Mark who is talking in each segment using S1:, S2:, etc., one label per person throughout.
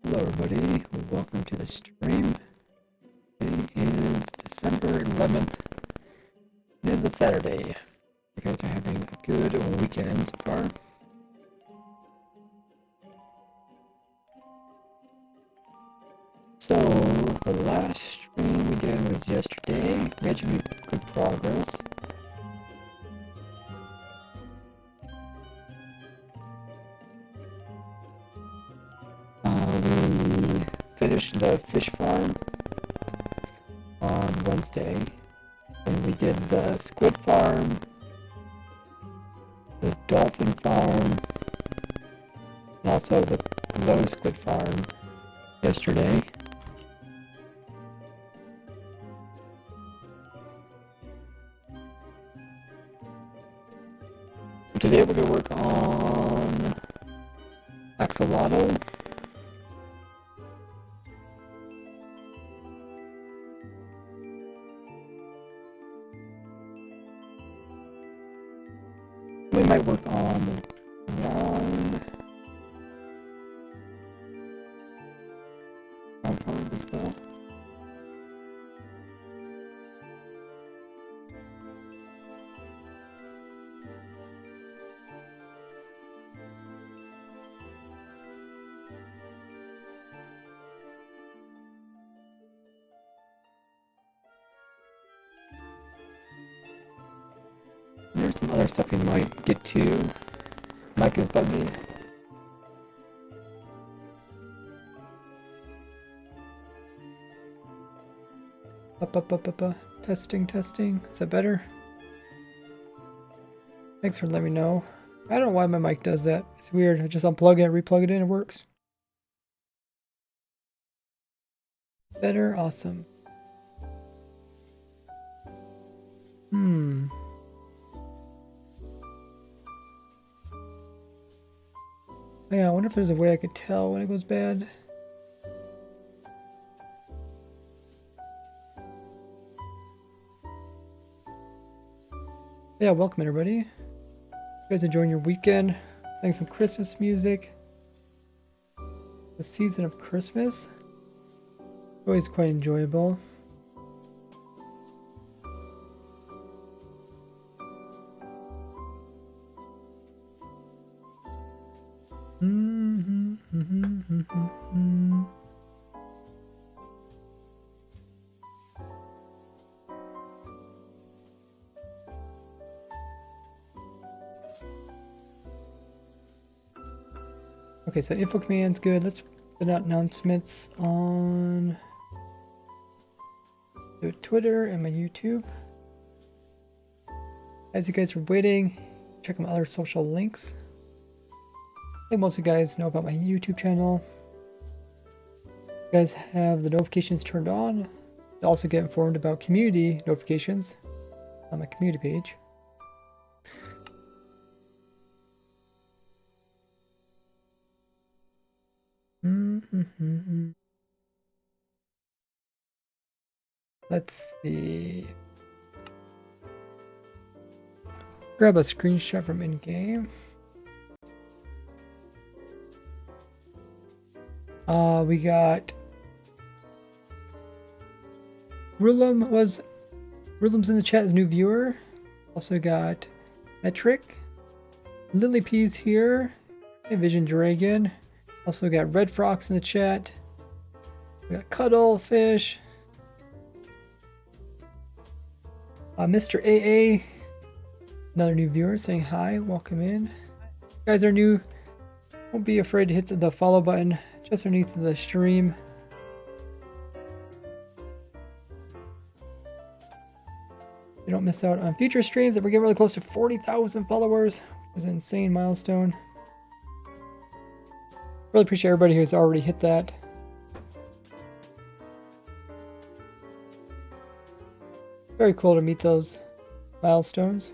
S1: Hello everybody, welcome to the stream. Today is December 11th. It is a Saturday. You guys are having a good weekend so far. So, the last stream we did was yesterday. We actually made good progress. We finished the fish farm on Wednesday, and we did the squid farm, the dolphin farm, and also the glow squid farm yesterday. Today we're going to work on axolotl. We might work on one farm as well. There's some other stuff we might get to. Mic is buggy. Up. Testing. Is that better? Thanks for letting me know. I don't know why my mic does that. It's weird. I just unplug it, replug it in, it works. Better? Awesome. Yeah, I wonder if there's a way I could tell when it goes bad. Yeah, welcome everybody. You guys enjoying your weekend? Playing some Christmas music. The season of Christmas. Always quite enjoyable. Okay, so info command's good. Let's put out announcements on Twitter and my YouTube. As you guys are waiting, check my other social links. I think most of you guys know about my YouTube channel. You guys have the notifications turned on. You also get informed about community notifications on my community page. Let's see. Grab a screenshot from in-game. We got Rulum's in the chat as new viewer. Also got Metric, Lily P's here, and Vision Dragon. Also got Red Frox in the chat. We got Cuddlefish. Mr. AA, another new viewer saying hi, welcome in. If you guys are new, don't be afraid to hit the follow button just underneath the stream. You don't miss out on future streams that we're getting really close to 40,000 followers, which is an insane milestone. Really appreciate everybody who's already hit that. Very cool to meet those milestones.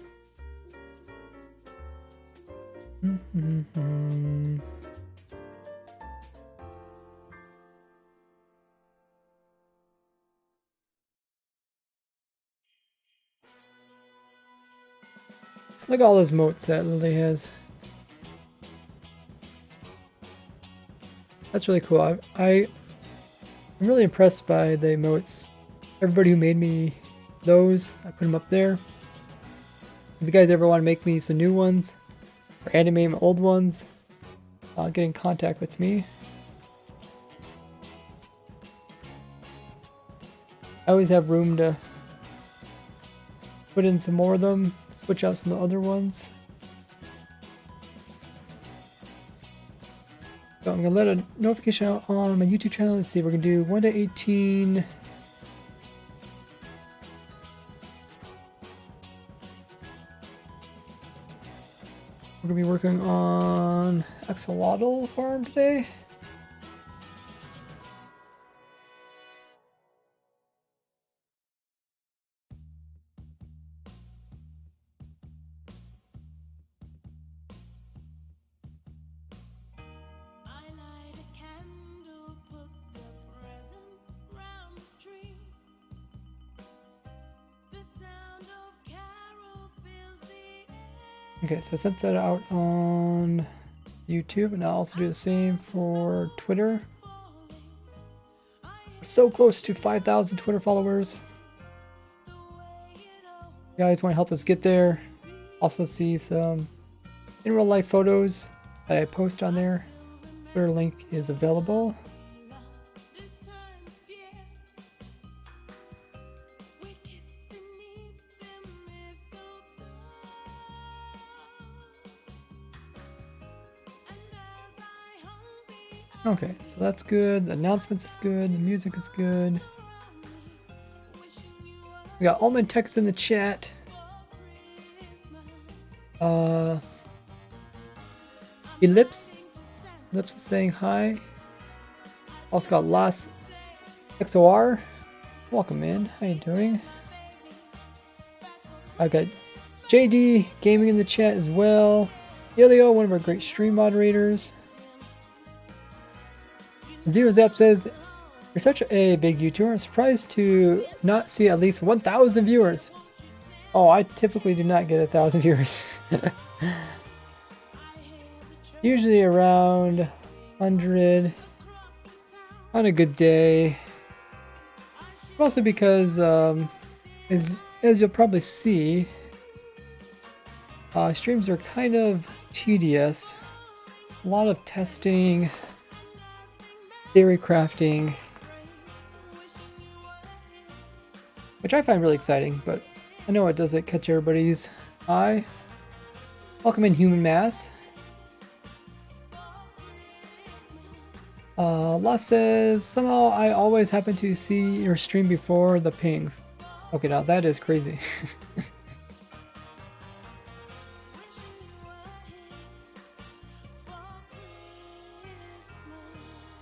S1: Look at all those moats that Lily has. That's really cool. I'm really impressed by the emotes. Everybody who made me those, I put them up there. If you guys ever want to make me some new ones or animate my old ones, get in contact with me. I always have room to put in some more of them, switch out some of the other ones. So I'm going to let a notification out on my YouTube channel. Let's see, we're going to do 1 to 18. We're going to be working on axolotl farm today. Okay, so I sent that out on YouTube, and I'll also do the same for Twitter. We're so close to 5,000 Twitter followers. You guys want to help us get there? Also see some in real life photos that I post on there. Twitter link is available. Okay, so that's good. The announcements is good. The music is good. We got all my texts in the chat. Ellipse is saying hi. Also got Las XOR. Welcome in. How you doing? I got JD Gaming in the chat as well. Ilio, one of our great stream moderators. Zero Zap says, "You're such a big YouTuber. I'm surprised to not see at least 1,000 viewers." Oh, I typically do not get 1,000 viewers. Usually around 100 on a good day. Also because, as you'll probably see, streams are kind of tedious. A lot of testing, theory crafting, which I find really exciting, but I know it doesn't catch everybody's eye. Welcome in, Human Mass. La says, somehow I always happen to see your stream before the pings. Okay, now that is crazy.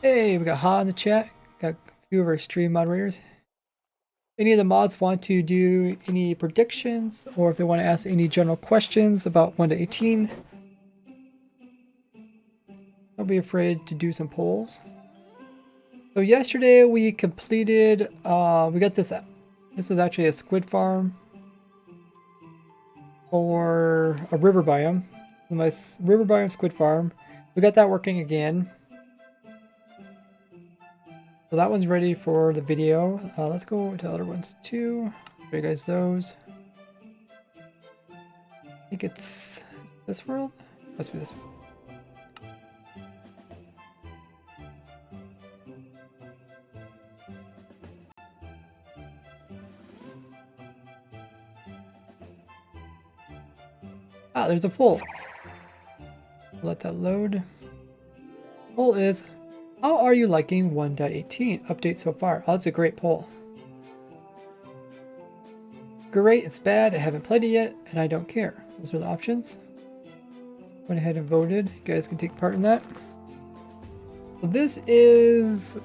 S1: Hey, we got Ha in the chat. Got a few of our stream moderators. Any of the mods want to do any predictions, or if they want to ask any general questions about 1 to 18, don't be afraid to do some polls. So yesterday we completed, we got this was actually a squid farm for a river biome. A nice river biome squid farm. We got that working again. So that one's ready for the video. Let's go to the other ones too. Show you guys those. I think it's this world? Must be this one. Ah, there's a poll. Let that load. Poll is, how are you liking 1.18 update so far? Oh, that's a great poll. Great, it's bad, I haven't played it yet, and I don't care. Those are the options. Went ahead and voted. You guys can take part in that. So this is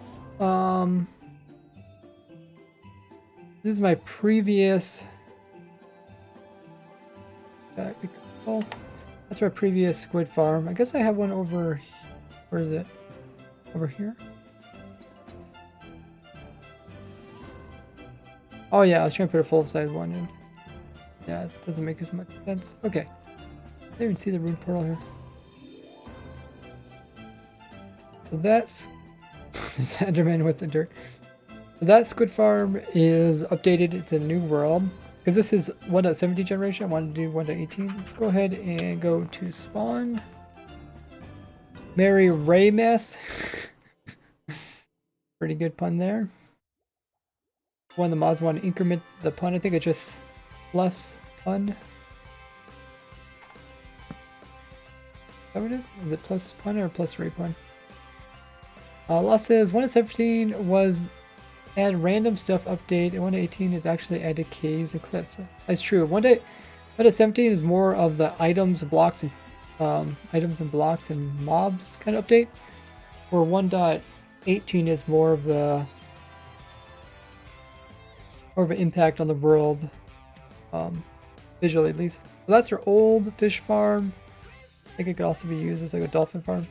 S1: my previous that's my previous squid farm. I guess I have one over, where is it? Over here? Oh yeah, I was trying to put a full-size one in. Yeah, it doesn't make as much sense. Okay. I didn't even see the rune portal here. So that's There's Enderman with the dirt. So that squid farm is updated to new world. Because this is 1.17 generation, I wanted to do 1.18. Let's go ahead and go to spawn. Mary Ray Mess. Pretty good pun there. One of the mods want to increment the pun. I think it's just plus pun. Is that what it is? Is it plus pun or plus ray pun? Law says 1.17 was add random stuff update, and 1.18 is actually added caves and cliffs. That's true. 1.17 is more of the items, blocks, and blocks and mobs kind of update, where 1.18 is more of an impact on the world, visually at least. So that's our old fish farm. I think it could also be used as like a dolphin farm.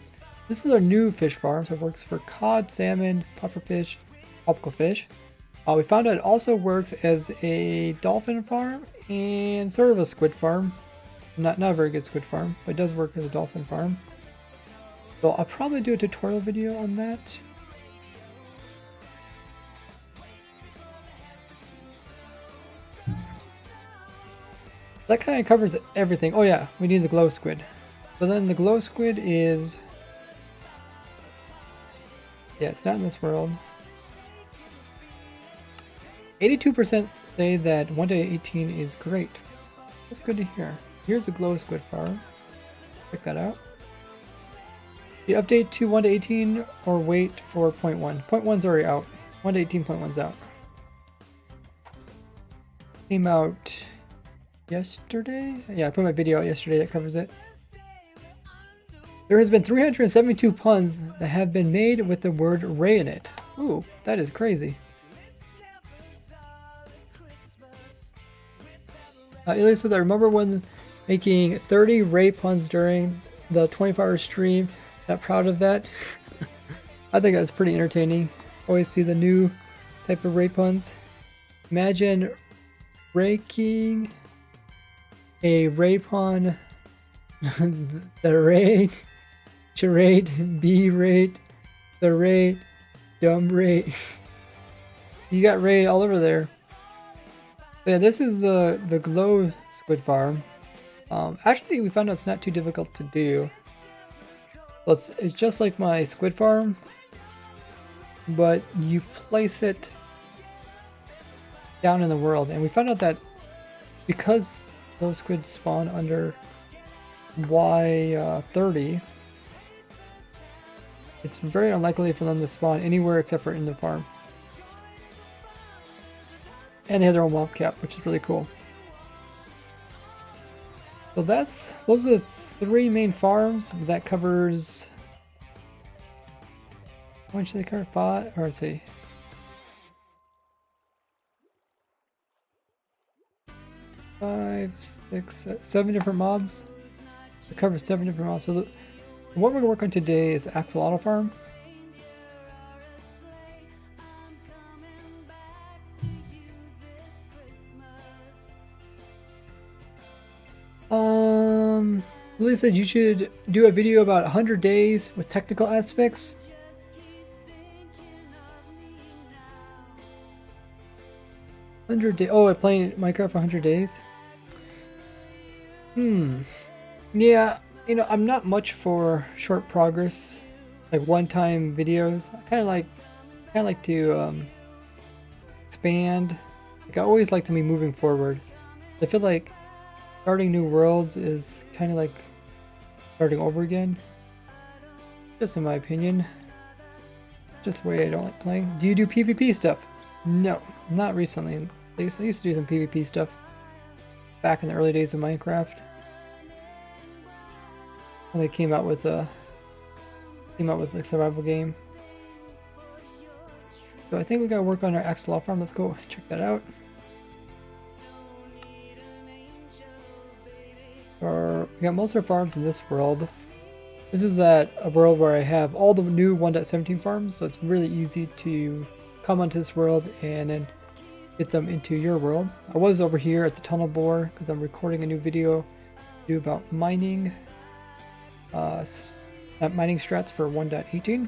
S1: This is our new fish farm, so it works for cod, salmon, pufferfish, tropical fish. We found out it also works as a dolphin farm and sort of a squid farm. Not a very good squid farm, but it does work as a dolphin farm. So I'll probably do a tutorial video on that. That kind of covers everything. Oh yeah, we need the glow squid. So then the glow squid is... yeah, it's not in this world. 82% say that 1.18 is great. That's good to hear. Here's a glow squid farm. Check that out. You update to 1.18 or wait for 0.1. 0.1's already out. 1.18.1's out. Came out yesterday? Yeah, I put my video out yesterday that covers it. There has been 372 puns that have been made with the word Ray in it. Ooh, that is crazy. Ilya says, I remember when making 30 Ray puns during the 24-hour stream. Not proud of that. I think that's pretty entertaining. Always see the new type of Ray puns. Imagine raking a Ray pun. The raid, charade, B-rate, the rate, dumb rate. You got Ray all over there. But yeah, this is the glow squid farm. Actually, we found out it's not too difficult to do. It's just like my squid farm, but you place it down in the world. And we found out that because those squids spawn under Y30, it's very unlikely for them to spawn anywhere except for in the farm. And they have their own mob cap, which is really cool. So those are the three main farms. That covers, how much do they cover? 5, or let's see. 5, 6, 7 different mobs. It covers 7 different mobs. So what we're gonna work on today is axolotl farm. Lily said you should do a video about 100 days with technical aspects. Oh, I'm playing Minecraft for 100 days. Yeah, you know, I'm not much for short progress, like one-time videos. I kind of like to expand. Like I always like to be moving forward. I feel like starting new worlds is kind of like starting over again. Just in my opinion. Just the way I don't like playing. Do you do PvP stuff? No, not recently. I used to do some PvP stuff back in the early days of Minecraft. When they came out with a survival game. So I think we gotta work on our axolotl farm. Let's go check that out. We got most of our farms in this world. This is a world where I have all the new 1.17 farms, so it's really easy to come onto this world and then get them into your world. I was over here at the tunnel bore because I'm recording a new video about mining, mining strats for 1.18.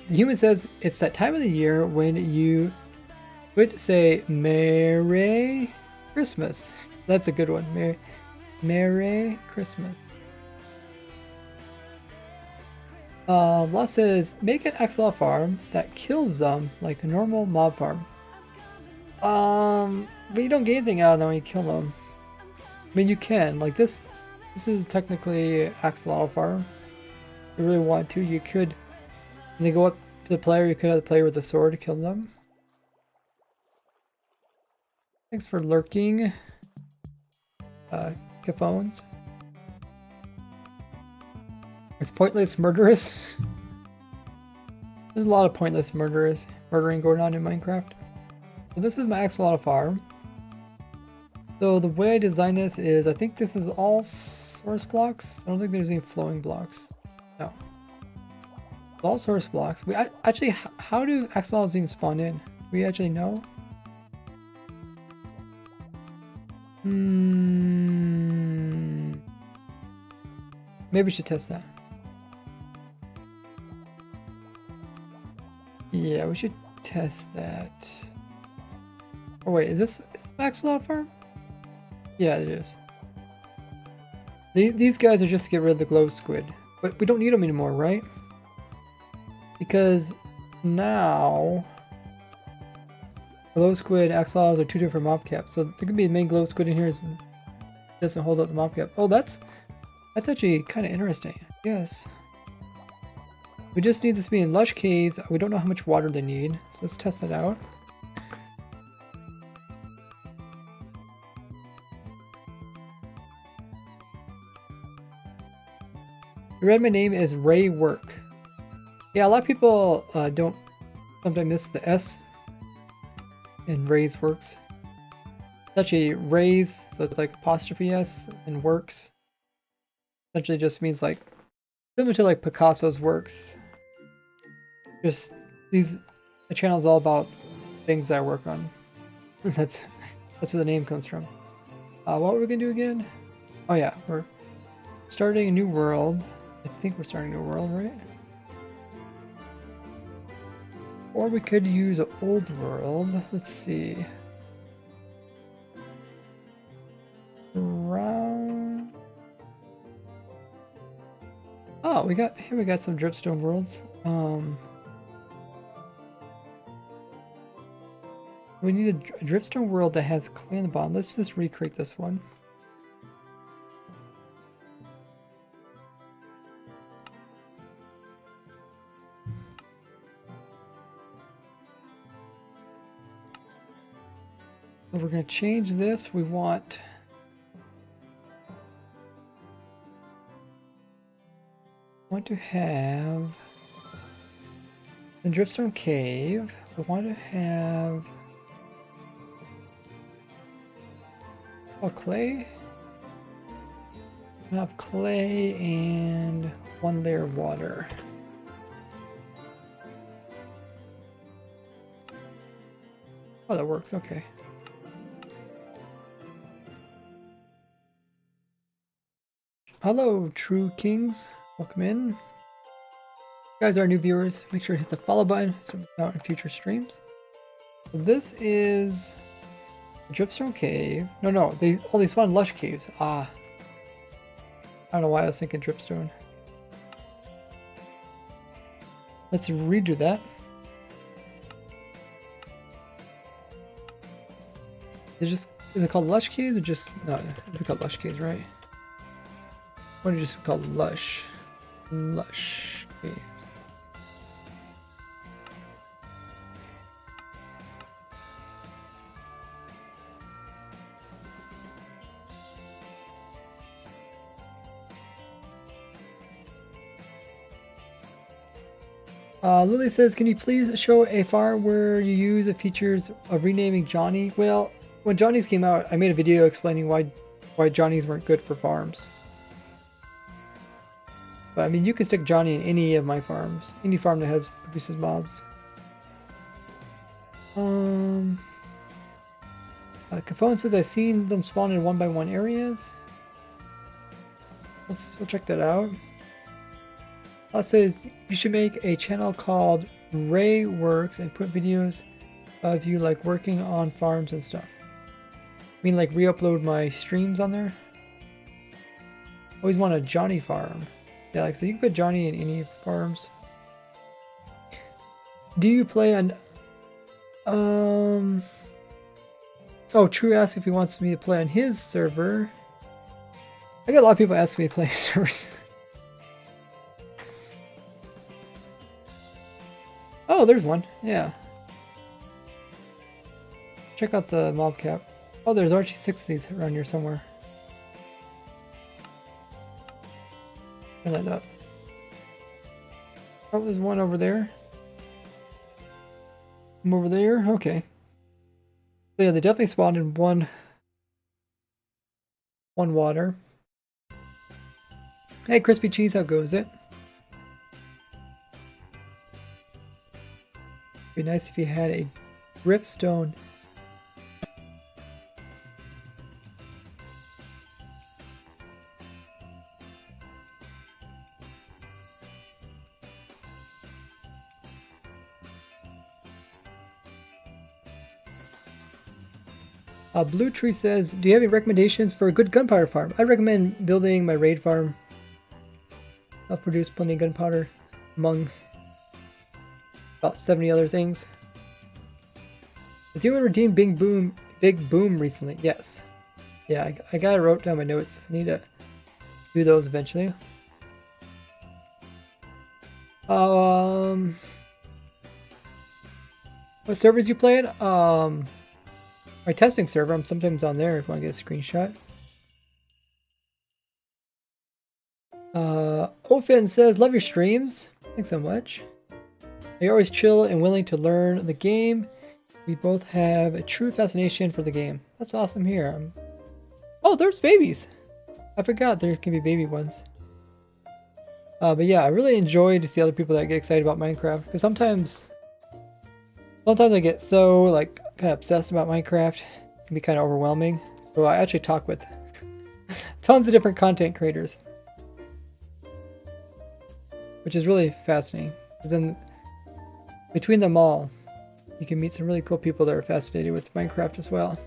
S1: The human says it's that time of the year when you would say Merry Christmas. That's a good one. Merry Christmas. Law says make an axolotl farm that kills them like a normal mob farm. But you don't get anything out of them when you kill them. I mean, you can. Like this is technically axolotl farm. If you really want to, you could. When they go up to the player, you could have the player with a sword to kill them. Thanks for lurking, Caphones. It's pointless murderous. There's a lot of pointless murdering going on in Minecraft. So this is my axolotl farm. So the way I designed this is, I think this is all source blocks. I don't think there's any flowing blocks. No. It's all source blocks. We actually, how do axolotls even spawn in? Do we actually know? Maybe we should test that. Yeah, we should test that. Oh wait, is this axolotl farm? Yeah, it is. These guys are just to get rid of the glow squid. But we don't need them anymore, right? Because now glow squid axolotls are two different mob caps. So there could be the main glow squid in here is doesn't hold up the mob cap. Oh, that's actually kind of interesting. Yes. We just need this to be in lush caves. We don't know how much water they need. So let's test it out. You read my name is Ray Work. Yeah, a lot of people don't sometimes miss the S in Ray's Works. It's actually Ray's, so it's like apostrophe S, and Works. Essentially just means like similar to like Picasso's works. Just the channel is all about things that I work on. That's where the name comes from. What were we gonna do again? Oh yeah, we're starting a new world. I think we're starting a new world, right? Or we could use an old world. Let's see. Around. Oh, we got some dripstone worlds. We need a dripstone world that has clay on the bottom. Let's just recreate this one. So we're going to change this. We want to have the dripstone cave. We want to have clay. We have clay and one layer of water. Oh, that works. Okay. Hello, true kings. Welcome in. If you guys are new viewers, make sure to hit the follow button so we out in future streams. So this is Dripstone Cave. No, they spawn lush caves. I don't know why I was thinking dripstone. Let's redo that. Is it called lush caves or just no? It's called lush caves, right? What did you just call lush? Lush caves. Lily says, can you please show a farm where you use the features of renaming Johnny? Well, when Johnny's came out, I made a video explaining why Johnny's weren't good for farms. But I mean, you can stick Johnny in any of my farms. Any farm that produces mobs. Caphone says, I've seen them spawn in 1x1 areas. We'll check that out. Says you should make a channel called Ray Works and put videos of you like working on farms and stuff. I mean like re-upload my streams on there? Always want a Johnny farm. Yeah, like so you can put Johnny in any farms. Do you play on oh, True asked if he wants me to play on his server. I got a lot of people asking me to play servers. Oh, there's one. Yeah. Check out the mob cap. Oh, there's actually 6 of these around here somewhere. Turn that up. Oh, there's one over there. I'm over there. Okay. So yeah, they definitely spawned in one water. Hey, crispy cheese, how goes it? Be nice if you had a dripstone. Blue Tree says, do you have any recommendations for a good gunpowder farm? I recommend building my raid farm. I'll produce plenty of gunpowder among about 70 other things. Did you redeem Big Boom recently? Yes. Yeah, I got it wrote down my notes. I need to do those eventually. What servers you play in? My testing server, I'm sometimes on there if you want to get a screenshot. Ofin says, love your streams. Thanks so much. You're always chill and willing to learn the game. We both have a true fascination for the game. That's awesome here. Oh, there's babies. I forgot there can be baby ones. But yeah, I really enjoy to see other people that get excited about Minecraft. Because sometimes I get so like kind of obsessed about Minecraft. It can be kind of overwhelming. So I actually talk with tons of different content creators, which is really fascinating. Because then between them all, you can meet some really cool people that are fascinated with Minecraft as well.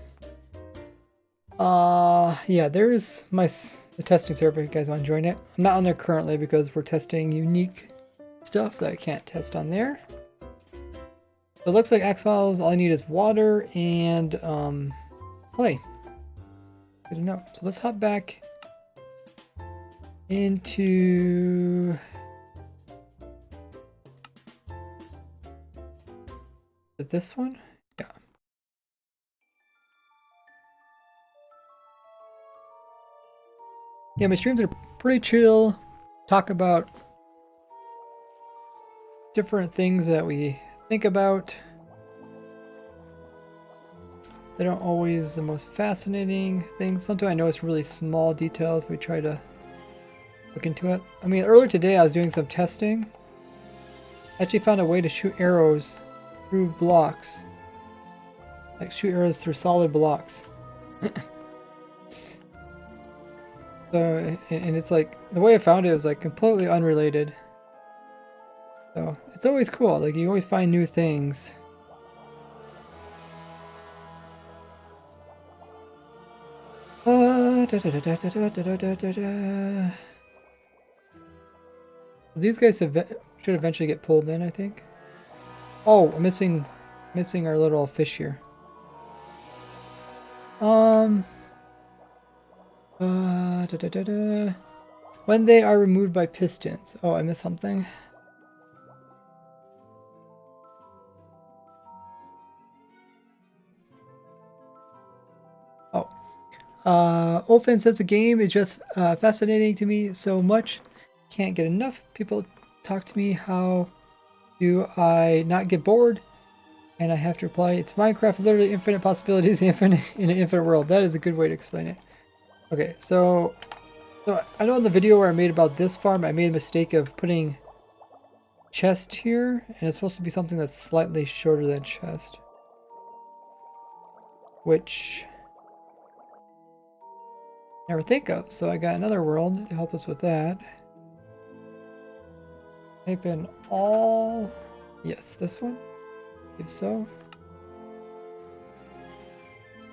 S1: Yeah, there's the testing server if you guys want to join it. I'm not on there currently because we're testing unique stuff that I can't test on there. So it looks like axolotls, all I need is water and clay. Good to know. So let's hop back into this one. Yeah. Yeah, my streams are pretty chill. Talk about different things that we think about. They don't always the most fascinating things. Sometimes I notice really small details. We try to look into it. I mean, earlier today I was doing some testing. I actually found a way to shoot arrows through blocks. Like shoot arrows through solid blocks. So, and it's like, the way I found it was like completely unrelated. So, it's always cool. Like, you always find new things. These guys should eventually get pulled in, I think. Oh, I'm missing our little fish here. When they are removed by pistons. Oh, I missed something. Oh. Olfen says the game is just fascinating to me so much. Can't get enough. People talk to me. How do I not get bored? And I have to reply, it's Minecraft, literally infinite possibilities, infinite in an infinite world. That is a good way to explain it. Okay, so I know in the video where I made about this farm, I made a mistake of putting chest here, and it's supposed to be something that's slightly shorter than chest. Which I never think of, so I got another world to help us with that. Type in all Yes, this one. If so.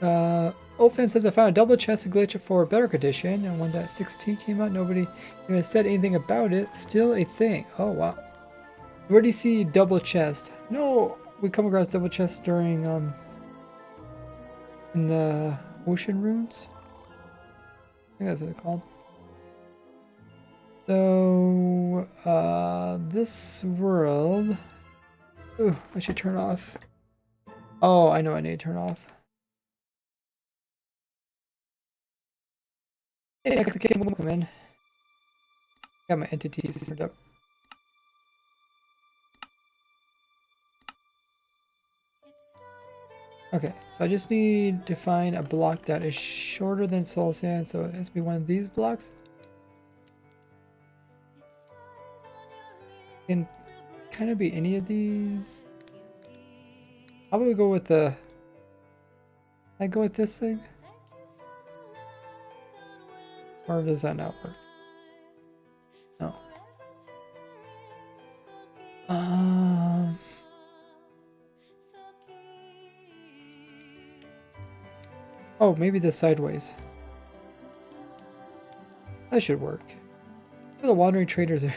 S1: Olfin says I found a double chest glitch for better condition, and 1.16 came out. Nobody even said anything about it. Still a thing. Oh wow. Where do you see double chest? No, we come across double chest during in the ocean runes. I think that's what it's called. So this world. Ooh, I should turn off. Oh, I know I need to turn off. Hey, come in. Got my entities turned up. Okay, so I just need to find a block that is shorter than soul sand, so it has to be one of these blocks. Can kind of be any of these. How about we go with the... I go with this thing? Or does that not work? No. Oh, maybe the sideways. That should work. Where are the wandering traders there?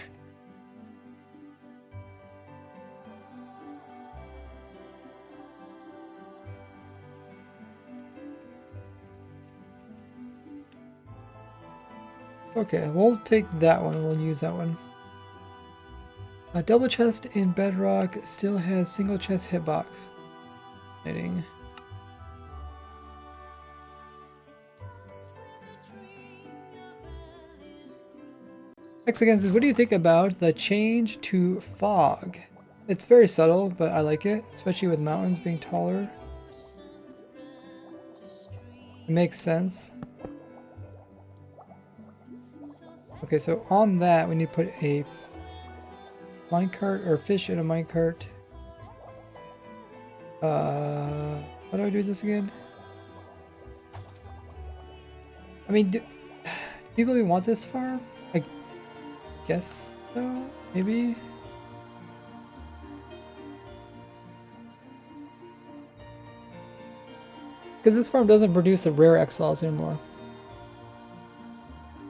S1: Okay, we'll take that one. We'll use that one. A double chest in bedrock still has single chest hitbox. Knitting. X again says, what do you think about the change to fog? It's very subtle, but I like it, especially with mountains being taller. It makes sense. Okay, so on that we need to put a minecart or fish in a minecart. How do I do this again? I mean, do people even want this farm? I guess so, maybe. Because this farm doesn't produce a rare axolotls anymore.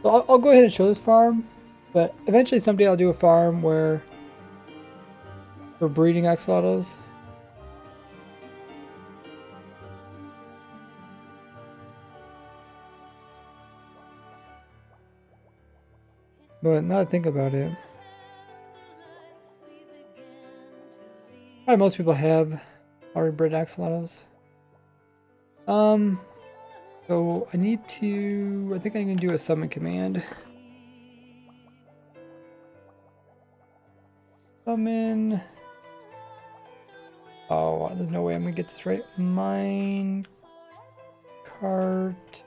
S1: So I'll go ahead and show this farm, but eventually someday I'll do a farm where we're breeding axolotls. But now that I think about it, probably most people have already bred axolotls. So I need to, I think I'm gonna do a summon command. Summon. Oh, there's no way I'm gonna get this right. Mine cart.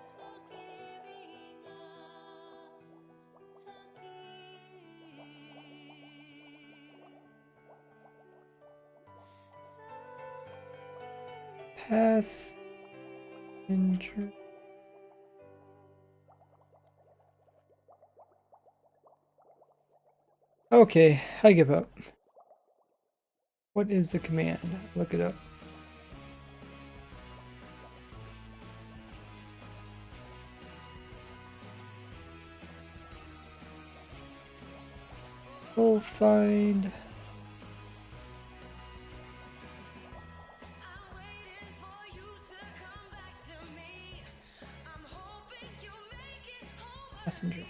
S1: Pass. Injury. Okay, I give up. What is the command? Look it up. We'll find. Messenger.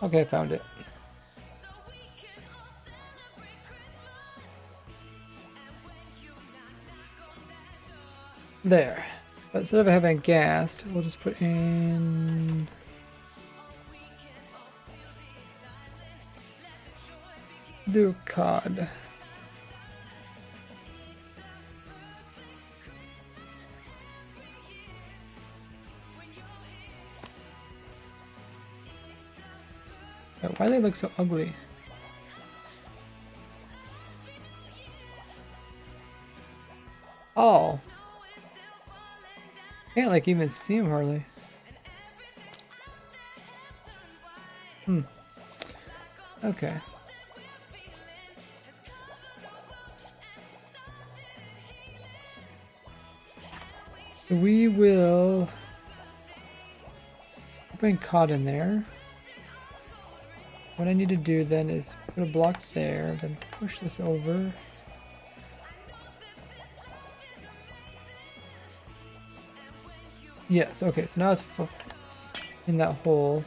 S1: Okay, I found it. There. But instead of having gassed, we'll just put in... do cod. But why do they look so ugly? Oh. Can't like even see them hardly. Okay. So we will bring cod in there. What I need to do then is put a block there, then push this over. Yes, okay, so now it's in that hole.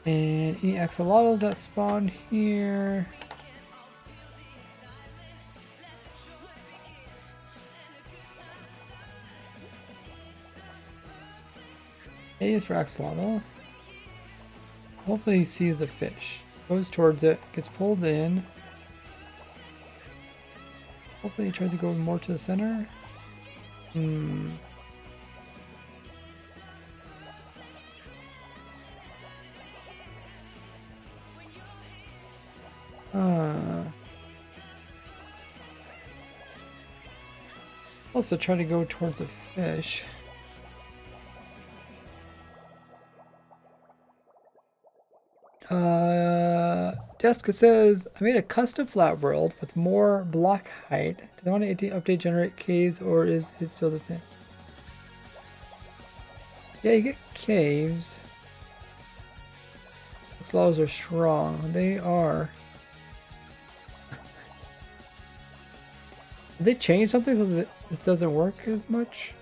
S1: And any axolotls that spawn here. A is for axolotl. Hopefully he sees the fish. Goes towards it, gets pulled in. Hopefully he tries to go more to the center. Also try to go towards a fish. Jessica says, I made a custom flat world with more block height. Do I want to update generate caves or is it still the same? Yeah, you get caves. Those laws are strong. They are. Did they change something so that this doesn't work as much?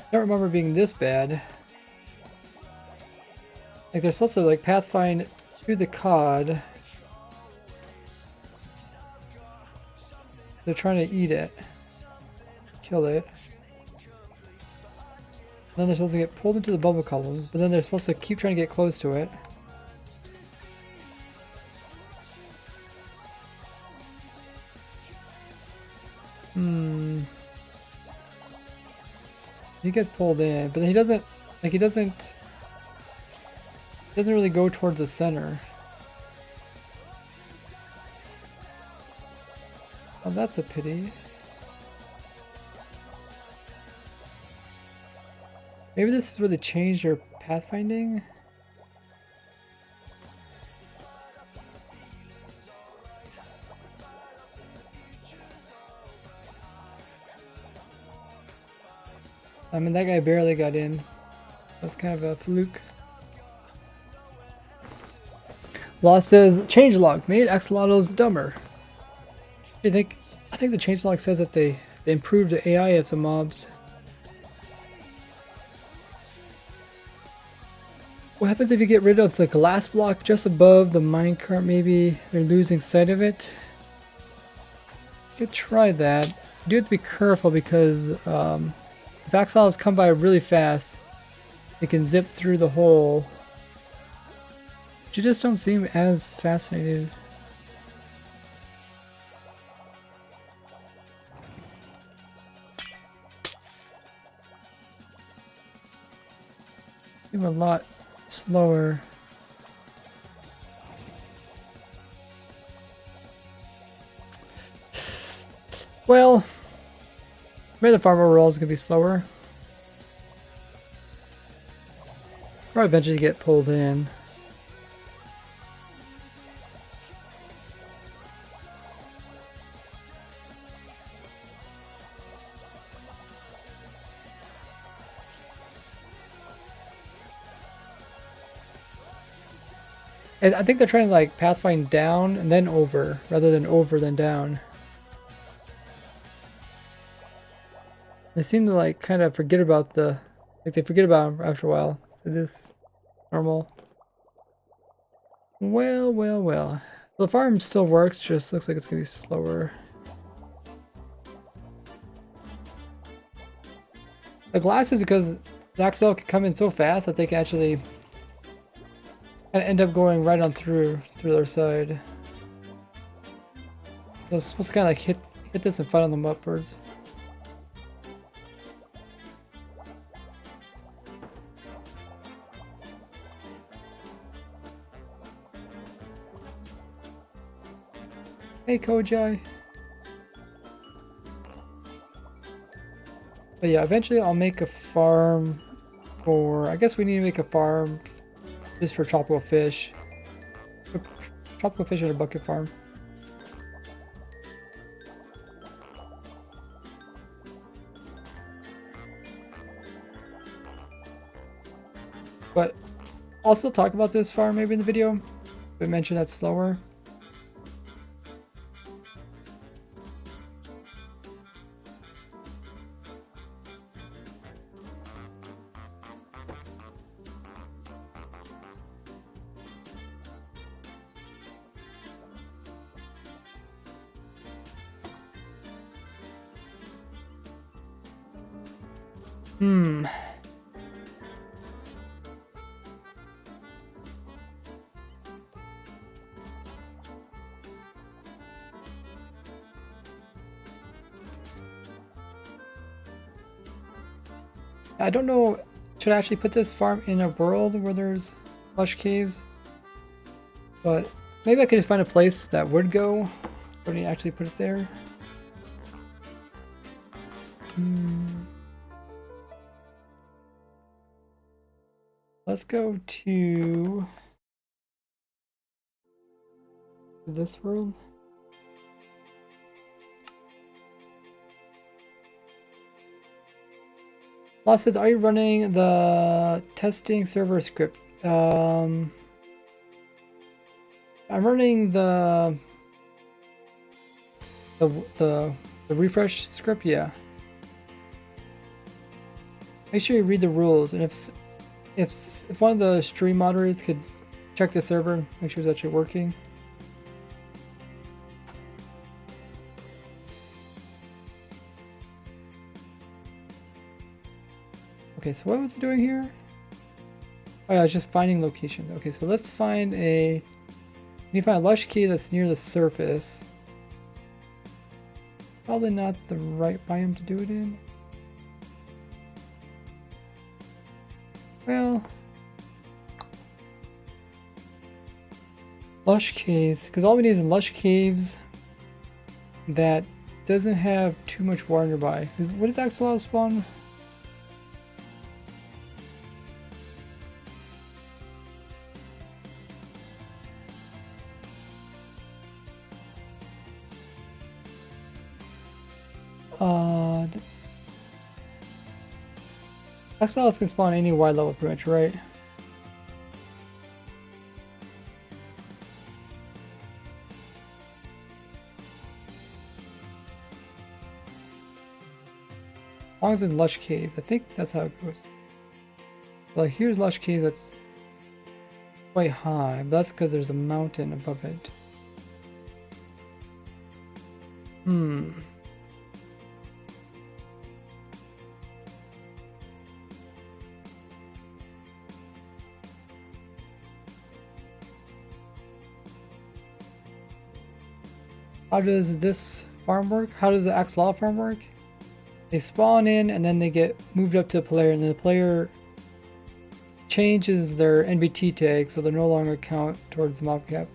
S1: I don't remember being this bad. Like they're supposed to like pathfind through the cod. They're trying to eat it. Kill it. Then they're supposed to get pulled into the bubble columns, but then they're supposed to keep trying to get close to it. He gets pulled in, but he doesn't really go towards the center. Oh, that's a pity. Maybe this is where they changed their pathfinding? I mean, that guy barely got in. That's kind of a fluke. Law says, changelog made axolotls dumber. What do you think? I think the changelog says that they improved the AI of some mobs. What happens if you get rid of the glass block just above the minecart? Maybe they're losing sight of it. You could try that. You do have to be careful because if axolotls come by really fast, they can zip through the hole. But you just don't seem as fascinated. Seem a lot slower. Well, maybe the farmer roll is gonna be slower. Probably eventually get pulled in. And I think they're trying to like pathfind down and then over, rather than over then down. They seem to like kind of forget about they forget about them after a while. It is normal. Well, well, well. The farm still works, just looks like it's gonna be slower. The glass is because the axolotl can come in so fast that they can actually kind of end up going right on through their side. So it's supposed to kind of like hit this and fight on them upwards. Hey, Kojai. But yeah, eventually I'll make a farm for... I guess we need to make a farm just for tropical fish. Tropical fish in a bucket farm. But I'll still talk about this farm maybe in the video, but mention that slower. I don't know, should I actually put this farm in a world where there's lush caves? But maybe I could just find a place that would go. Or do you actually put it there? Let's go to this world. Law says, are you running the testing server script? I'm running the refresh script, yeah. Make sure you read the rules, and if one of the stream moderators could check the server, make sure it's actually working. Okay, so what was it doing here? Oh yeah, I was just finding locations. Okay, so let's find we need to find a lush cave that's near the surface. Probably not the right biome to do it in. Well, lush caves, because all we need is lush caves that doesn't have too much water nearby. What does axolotl spawn? Axolotls can spawn any wide level pretty much, right? As long as it's lush cave, I think that's how it goes. Like here's lush cave that's quite high, but that's because there's a mountain above it. How does this farm work? How does the axolotl farm work? They spawn in and then they get moved up to a player, and then the player changes their NBT tag so they no longer count towards the mob cap.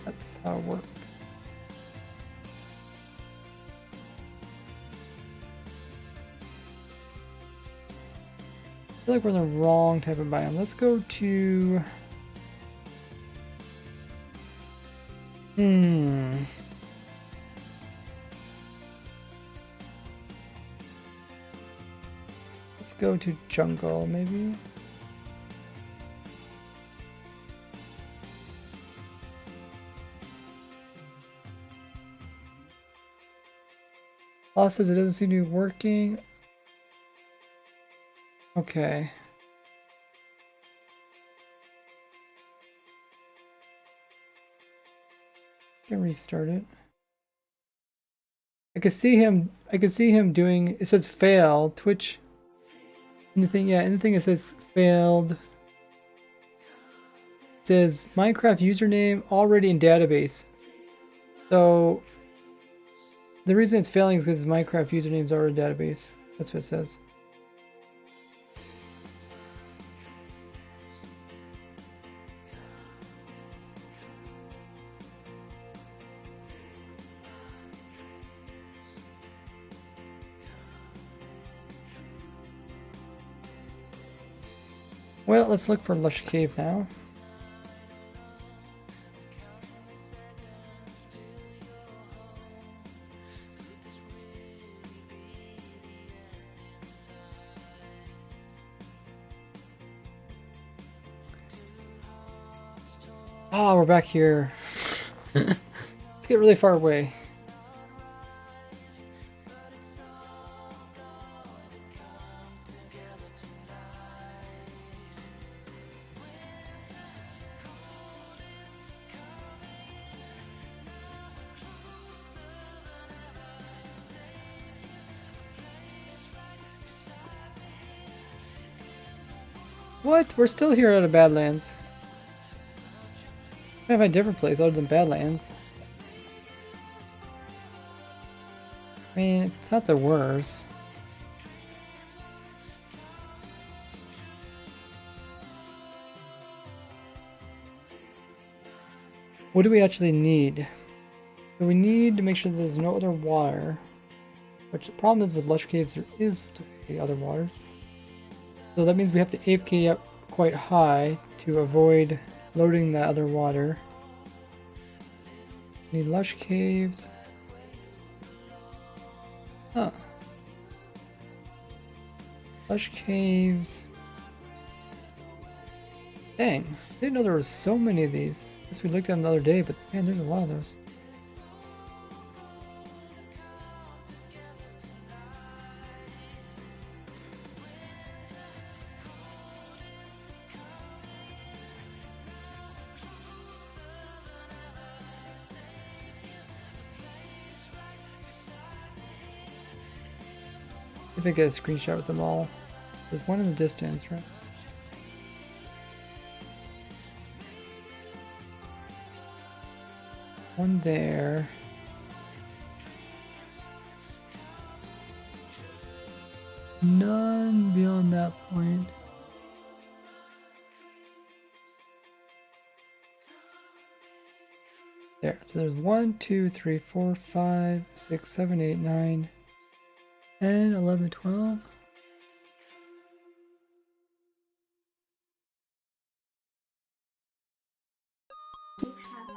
S1: That's how it works. I feel like we're in the wrong type of biome. Let's go to... Let's go to jungle, maybe. Law says it doesn't seem to be working. Okay. Can restart it. I can see him doing, it says fail, Twitch. Anything, yeah, anything it says failed. It says Minecraft username already in database. So the reason it's failing is because Minecraft usernames are a database. That's what it says. Well, let's look for Lush Cave now. Oh, we're back here. Let's get really far away. What? We're still here at a Badlands. I have a different place other than Badlands. I mean, it's not the worst. What do we actually need? So we need to make sure there's no other water. Which the problem is with Lush Caves, there is the other water. So that means we have to AFK up quite high to avoid loading the other water. We need Lush Caves. Huh. Lush Caves. Dang, I didn't know there were so many of these. I guess we looked at them the other day, but man, there's a lot of those. If I get a screenshot with them all. There's one in the distance, right? One there. None beyond that point. There. So there's 1, 2, 3, 4, 5, 6, 7, 8, 9, 10, 11, 12.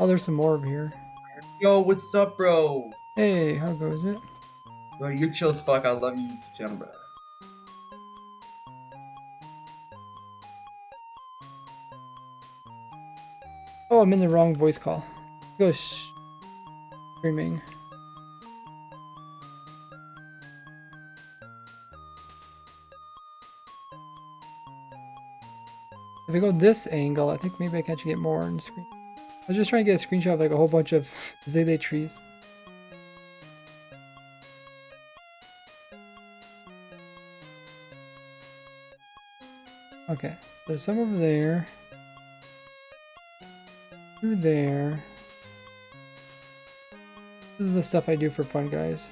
S1: Oh, there's some more over here.
S2: Yo, what's up, bro?
S1: Hey, how goes it?
S2: Bro, you're chill as fuck. I love your YouTube channel, bro.
S1: Oh, I'm in the wrong voice call. Go streaming. If I go this angle, I think maybe I can actually get more on the screen. I was just trying to get a screenshot of like a whole bunch of azalea trees. Okay, there's some over there. Two there. This is the stuff I do for fun, guys.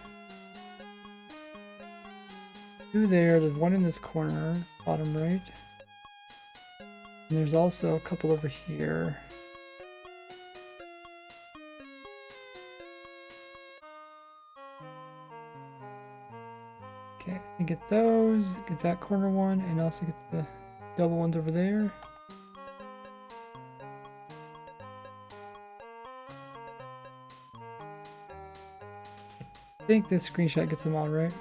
S1: Two there. There's one in this corner, bottom right. And there's also a couple over here. Okay, I can get those, get that corner one, and also get the double ones over there. I think this screenshot gets them all right.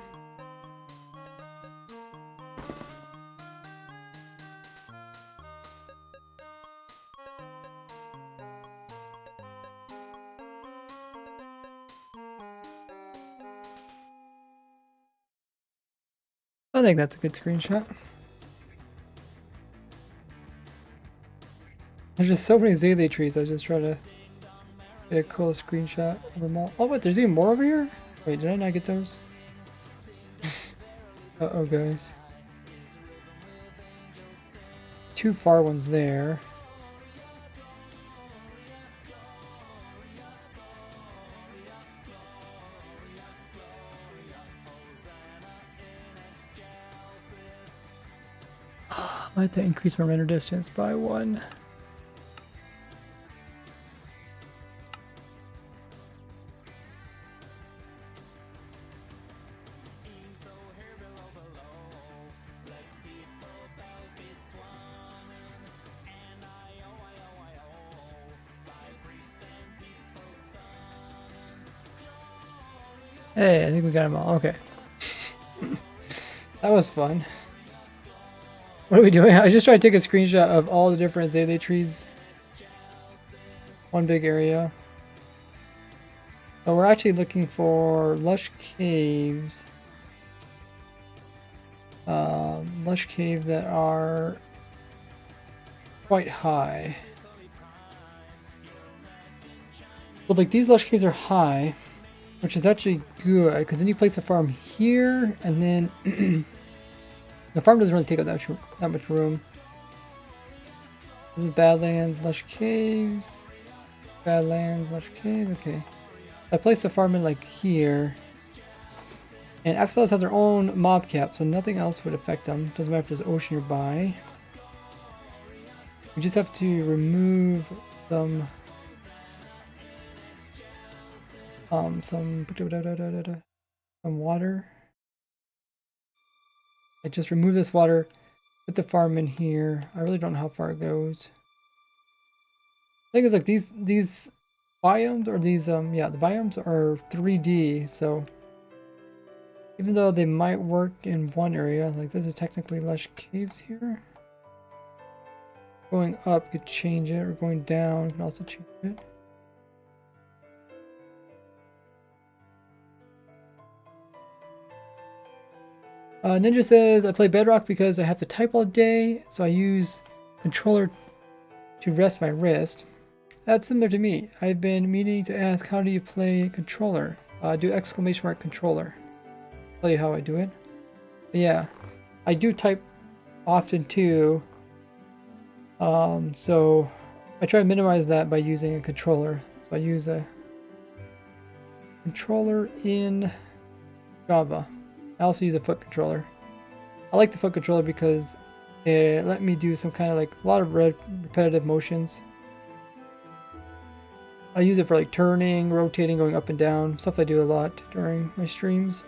S1: I think that's a good screenshot. There's just so many azalea trees, I just try to get a cool screenshot of them all. Oh, wait, there's even more over here? Wait, did I not get those? Uh-oh, guys. Two far ones there. I have to increase my render distance by 1. Hey, I think we got them all. Okay. That was fun. What are we doing? I just tried to take a screenshot of all the different azalea trees. One big area. But we're actually looking for lush caves. Lush caves that are quite high. But like these lush caves are high, which is actually good because then you place a farm here and then the farm doesn't really take up that much room. This is Badlands, Lush Caves. Badlands, Lush Caves, okay. I placed the farm in like here. And axolotls has their own mob cap, so nothing else would affect them. Doesn't matter if there's ocean nearby. We just have to remove some water. I just remove this water, put the farm in here. I really don't know how far it goes. I think it's like these biomes or these yeah, the biomes are 3D, so even though they might work in one area, like this is technically lush caves here. Going up could change it, or going down can also change it. Ninja says, I play Bedrock because I have to type all day, so I use controller to rest my wrist. That's similar to me. I've been meaning to ask, how do you play controller? Do exclamation mark controller. I'll tell you how I do it. But yeah, I do type often too. So I try to minimize that by using a controller. So I use a controller in Java. I also use a foot controller. I like the foot controller because it let me do some kind of like a lot of repetitive motions. I use it for like turning, rotating, going up and down, stuff I do a lot during my streams.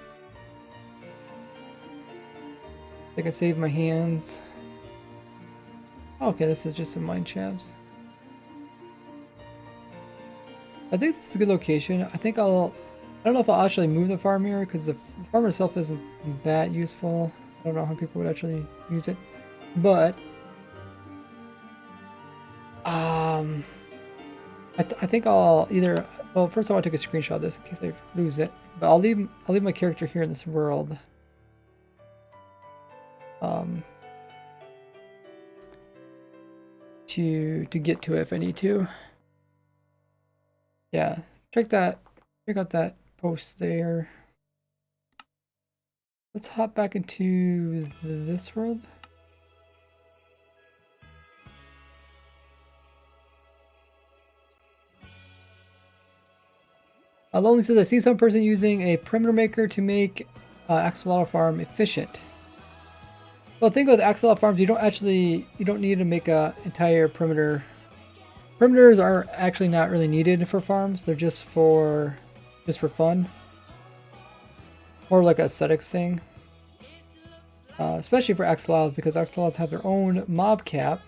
S1: I can save my hands. Okay, this is just some mine shafts. I think this is a good location. I don't know if I'll actually move the farm here because the farm itself isn't that useful. I don't know how people would actually use it, but I think I'll either, well, first of all, I'll take a screenshot of this in case I lose it, but I'll leave my character here in this world. To get to it if I need to. Yeah, check out that post there. Let's hop back into this world. Lonely says, I see some person using a perimeter maker to make axolotl farm efficient. Well, the thing with axolotl farms, you don't need to make a entire perimeter. Perimeters are actually not really needed for farms. They're just for fun. More like an aesthetics thing. Especially for axolotls, because axolotls have their own mob cap.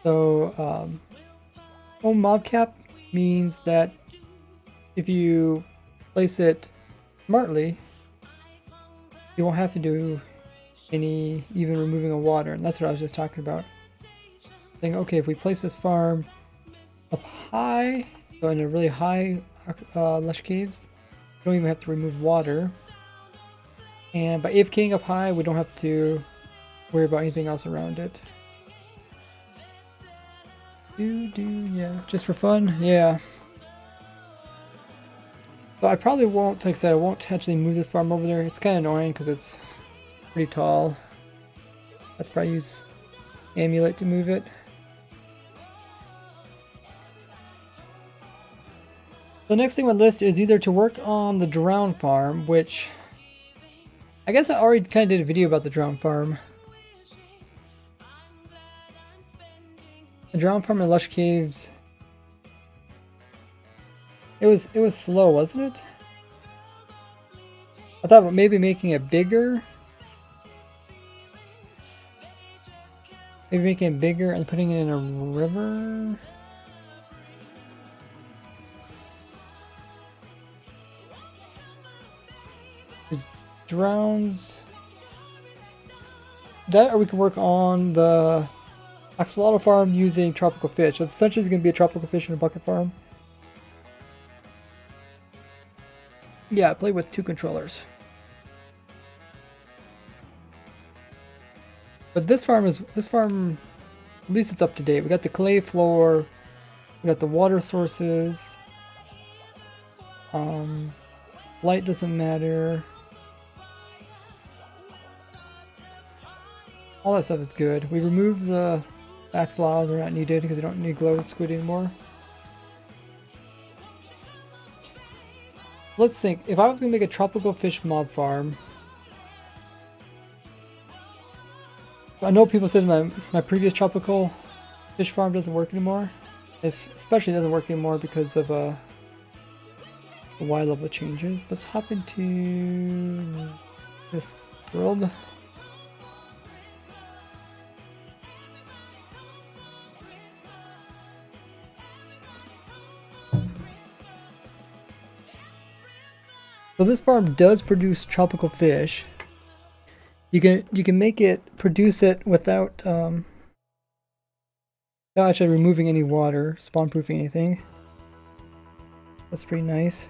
S1: So, own mob cap means that if you place it smartly, you won't have to do any even removing of water. And that's what I was just talking about. Saying, okay, if we place this farm up high, so in a really high lush caves, we don't even have to remove water. And by AFKing up high, we don't have to worry about anything else around it. Yeah, just for fun, yeah. So I probably won't, like I said, I won't actually move this farm over there. It's kind of annoying because it's pretty tall. Let's probably use Amulet to move it. The next thing on the list is either to work on the drown farm, which I guess I already kind of did a video about the drown farm. The drown farm in Lush Caves. It was slow, wasn't it? I thought maybe making it bigger. Maybe making it bigger and putting it in a river. Just drowns. That, or we can work on the axolotl farm using tropical fish. So essentially it's going to be a tropical fish in a bucket farm. Yeah, play with 2 controllers. But this farm, at least it's up to date. We got the clay floor, we got the water sources. Light doesn't matter. All that stuff is good. We removed the axolotls, they're not needed because we don't need glow squid anymore. Let's think, if I was going to make a tropical fish mob farm, I know people said my previous tropical fish farm doesn't work anymore. It especially doesn't work anymore because of the Y level changes. Let's hop into this world. So this farm does produce tropical fish. You can make it produce it without actually removing any water, spawn proofing anything. That's pretty nice.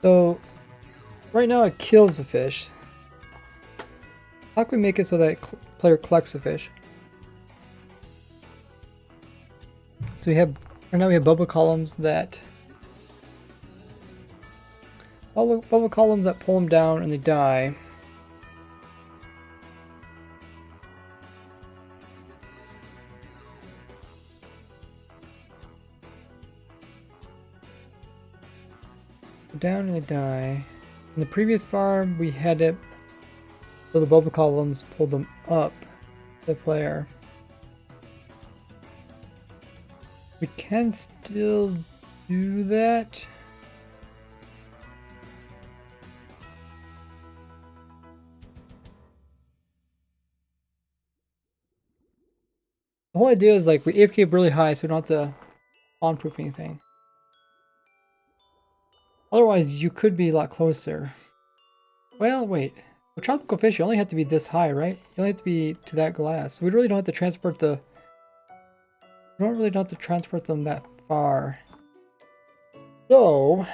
S1: So right now it kills the fish. How can we make it so that player collects the fish? So right now we have bubble columns that pull them down and they die. Down and they die. In the previous farm we had it so the bubble columns pulled them up the player. We can still do that. The whole idea is like we AFK really high so we don't have to spawn proof anything. Otherwise you could be a lot closer. Well, wait. With tropical fish you only have to be this high, right? You only have to be to that glass. So we really don't have to transport the... We don't have to transport them that far. So...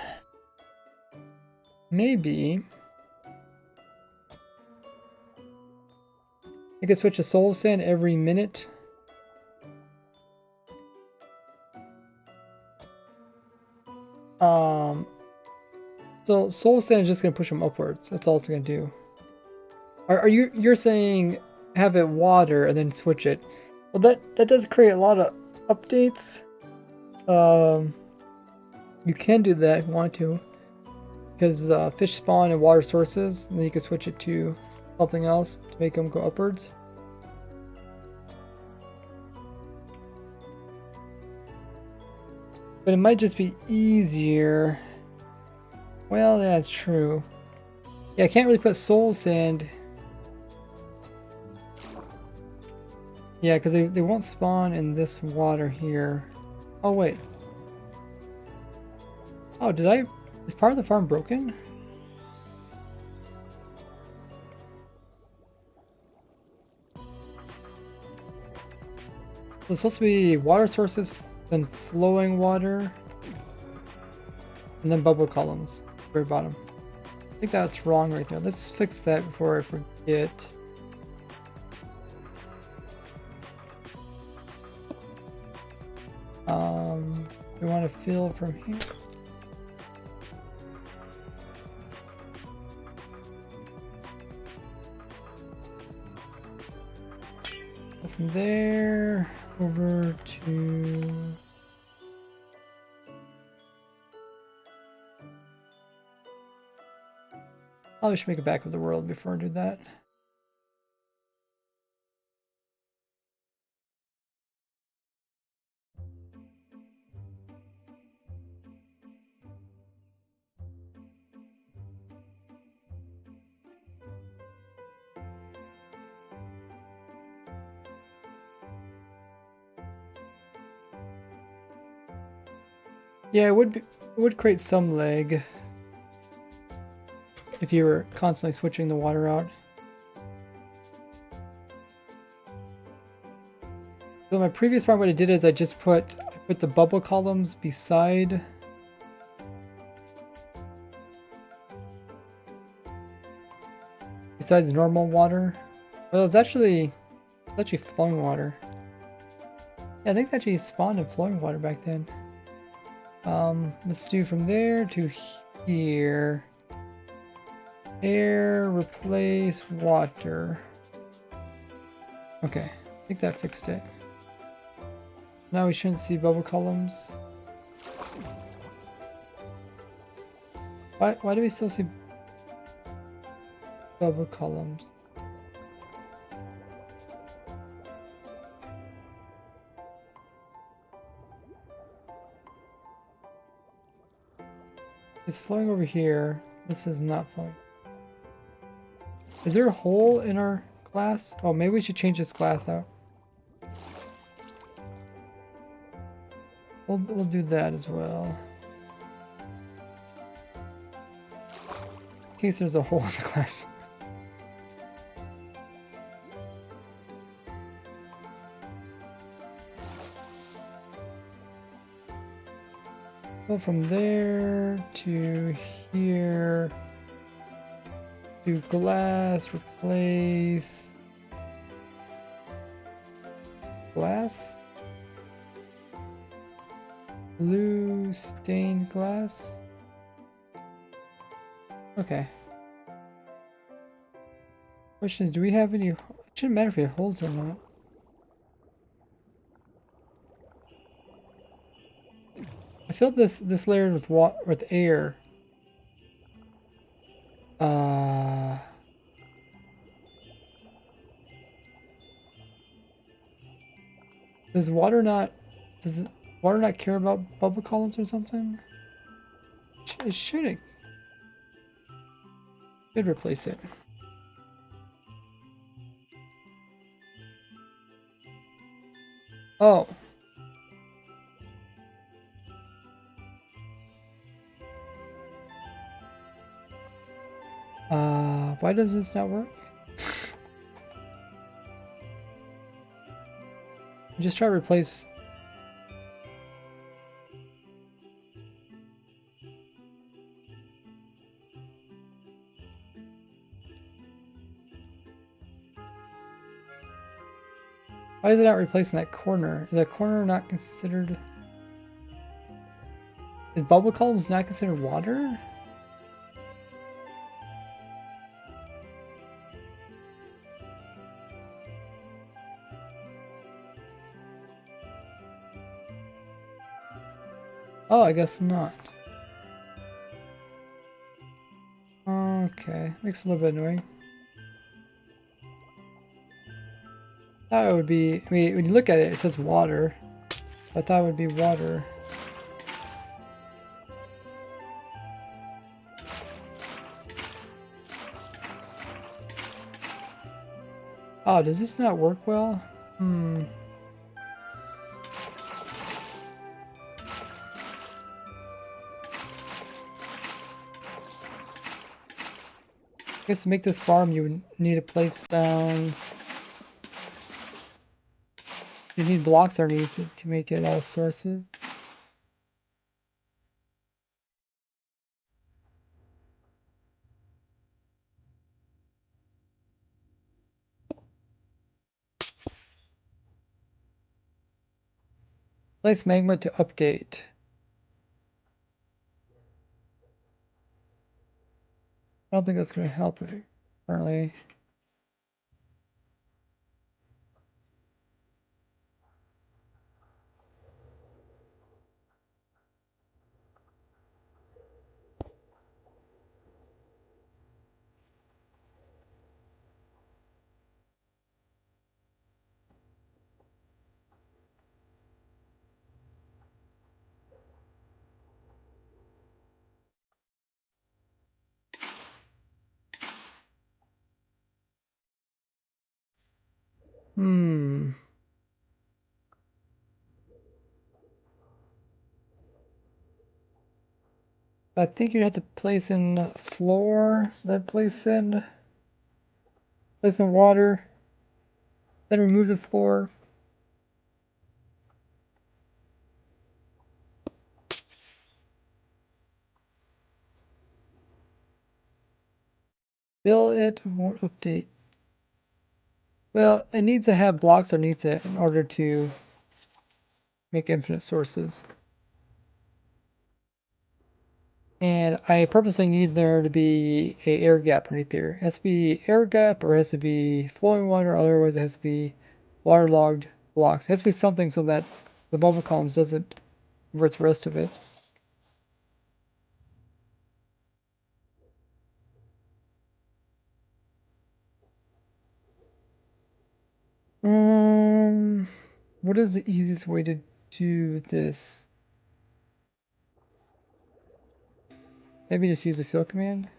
S1: maybe... I could switch to soul sand every minute. So soul sand is just gonna push them upwards. That's all it's gonna do. You're saying have it water and then switch it? Well, that does create a lot of updates. You can do that if you want to, because fish spawn in water sources, and then you can switch it to something else to make them go upwards. But it might just be easier. Well, that's true. Yeah, I can't really put soul sand. Yeah, because they won't spawn in this water here. Oh, wait. Oh, is part of the farm broken? So it's supposed to be water sources, then flowing water, and then bubble columns, very bottom. I think that's wrong right there. Let's fix that before I forget. We want to fill from here. From there over to Probably should make a back of the world before I do that. Yeah, it would create some lag if you were constantly switching the water out. So my previous farm, what I did is I put the bubble columns besides normal water. Well, it's actually flowing water. Yeah, I think they actually spawned in flowing water back then. Let's do from there to here. Air, replace water. Okay, I think that fixed it. Now we shouldn't see bubble columns. Why do we still see bubble columns? It's flowing over here. This is not flowing. Is there a hole in our glass? Oh, maybe we should change this glass out. We'll do that as well. In case there's a hole in the glass. Go from there to here. Do glass, replace glass. Blue stained glass. Okay. Question is, do we have any? It shouldn't matter if we have holes or not. I filled this layer with air. Does water not care about bubble columns or something? It should replace it. Oh. Why does this not work? Just try to replace. Why is it not replacing that corner? Is that corner not considered? Is bubble columns not considered water? Oh, I guess not. Okay, makes it a little bit annoying. That would be, I mean, when you look at it, it says water. I thought it would be water. Oh, does this not work well? I guess to make this farm, you would need to place down. You need blocks underneath it to make it all sources. Place magma to update. I don't think that's going to help it currently. Hmm. I think you'd have to place in floor, then place in water, then remove the floor. Fill it, won't update. Well, it needs to have blocks underneath it in order to make infinite sources. And I purposely need there to be a air gap underneath there. It has to be air gap or it has to be flowing water, otherwise it has to be waterlogged blocks. It has to be something so that the bubble columns doesn't convert the rest of it. What is the easiest way to do this? Maybe just use the fill command?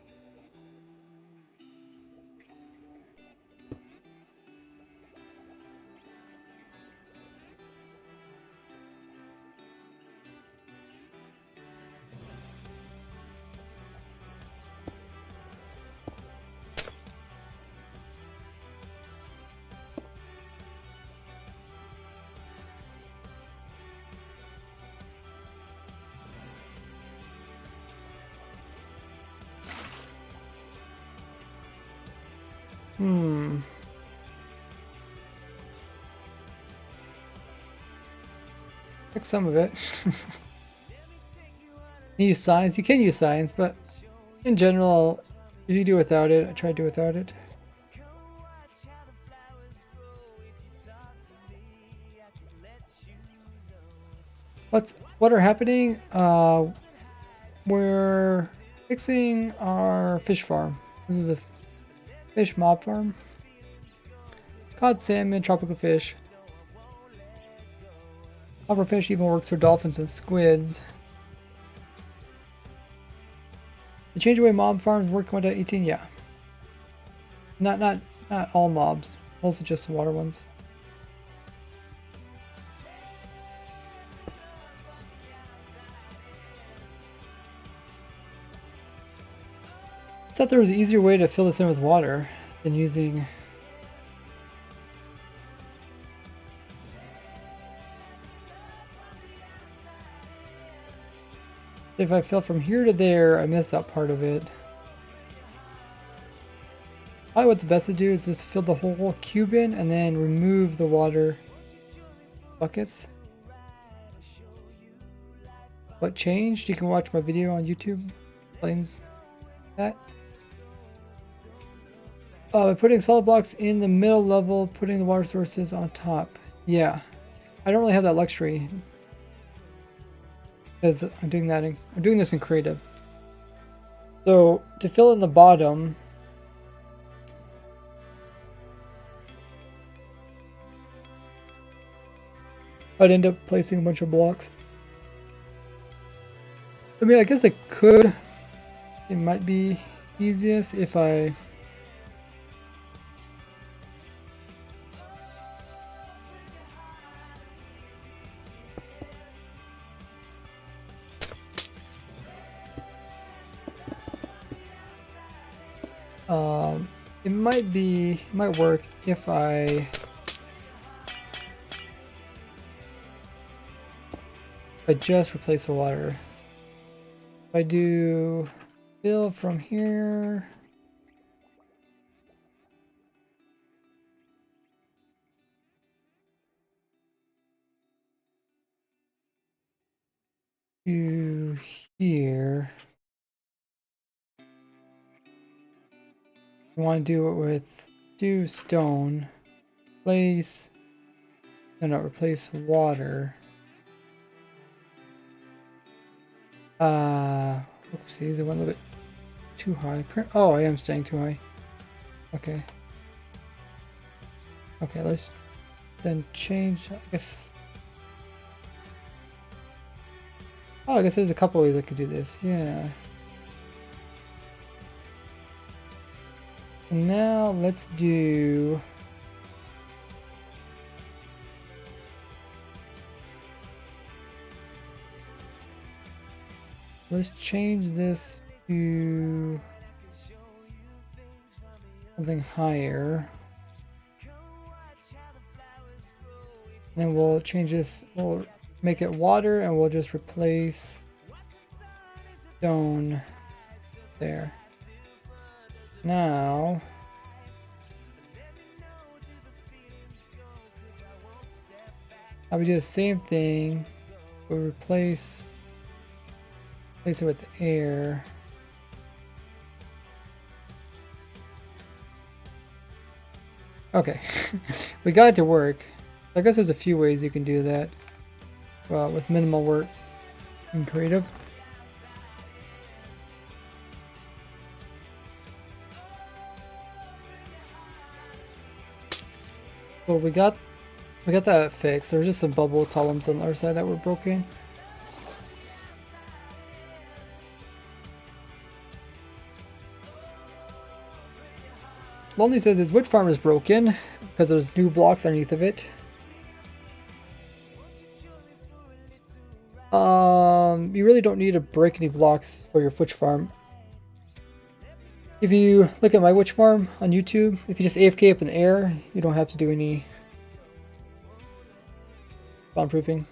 S1: Like some of it. Use signs. You can use signs, but in general, if you do without it, I try to do without it. What are happening? We're fixing our fish farm. This is a fish mob farm. Cod, salmon, tropical fish. Upper fish even works for dolphins and squids. The change away mob farms work 1.18, yeah. Not all mobs, mostly just the water ones. I thought there was an easier way to fill this in with water than using. If I fill from here to there, I miss that part of it. Probably what the best to do is just fill the whole cube in and then remove the water buckets. What changed? You can watch my video on YouTube. Explains that. By putting solid blocks in the middle level, putting the water sources on top. Yeah, I don't really have that luxury because I'm doing this in creative. So to fill in the bottom, I'd end up placing a bunch of blocks. I mean, I guess I could. It might be easiest if I it might work if I just replace the water. If I do fill from here to here, I want to do it with stone, replace, no, not replace water. Oopsies, I went a little bit too high. Oh, I am staying too high. Okay. Okay, let's then change, I guess. Oh, I guess there's a couple ways I could do this. Yeah. Now let's do Let's change this to something higher. Then we'll change this, we'll make it water, and we'll just replace stone there. Now, I would do the same thing. We'll replace it with air. Okay, we got it to work. I guess there's a few ways you can do that. Well, with minimal work in creative. Well, we got that fixed. There's just some bubble columns on the other side that were broken. Lonely says his witch farm is broken because there's new blocks underneath of it. You really don't need to break any blocks for your witch farm. If you look at my witch farm on YouTube, if you just AFK up in the air, you don't have to do any soundproofing.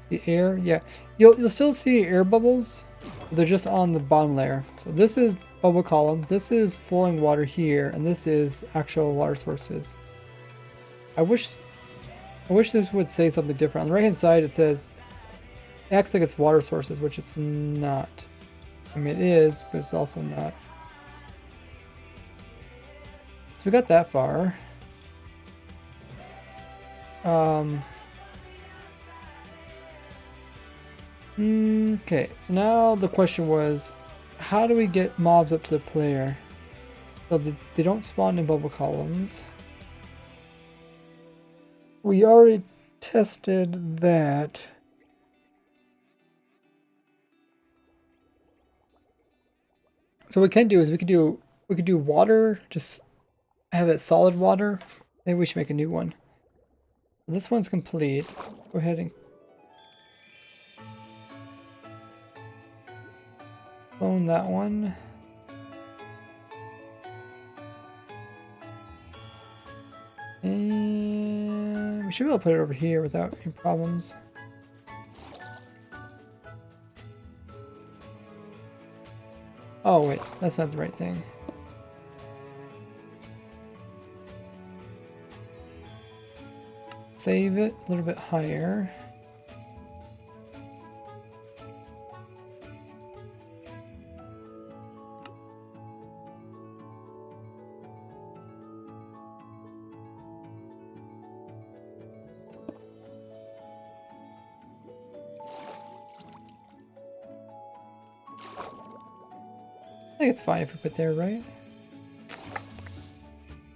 S1: The air, yeah, you'll still see air bubbles. They're just on the bottom layer. So this is bubble column, this is flowing water here, and this is actual water sources. I wish this would say something different. On the right hand side it says it acts like it's water sources, which it's not. I mean, it is, but it's also not. So we got that far. Okay, so now the question was, how do we get mobs up to the player? So they don't spawn in bubble columns. We already tested that. So what we can do is we could do water, just have it solid water. Maybe we should make a new one. This one's complete. Go ahead and clone that one. And we should be able to put it over here without any problems. Oh wait, that's not the right thing. Save it a little bit higher. I think it's fine if we put there, right?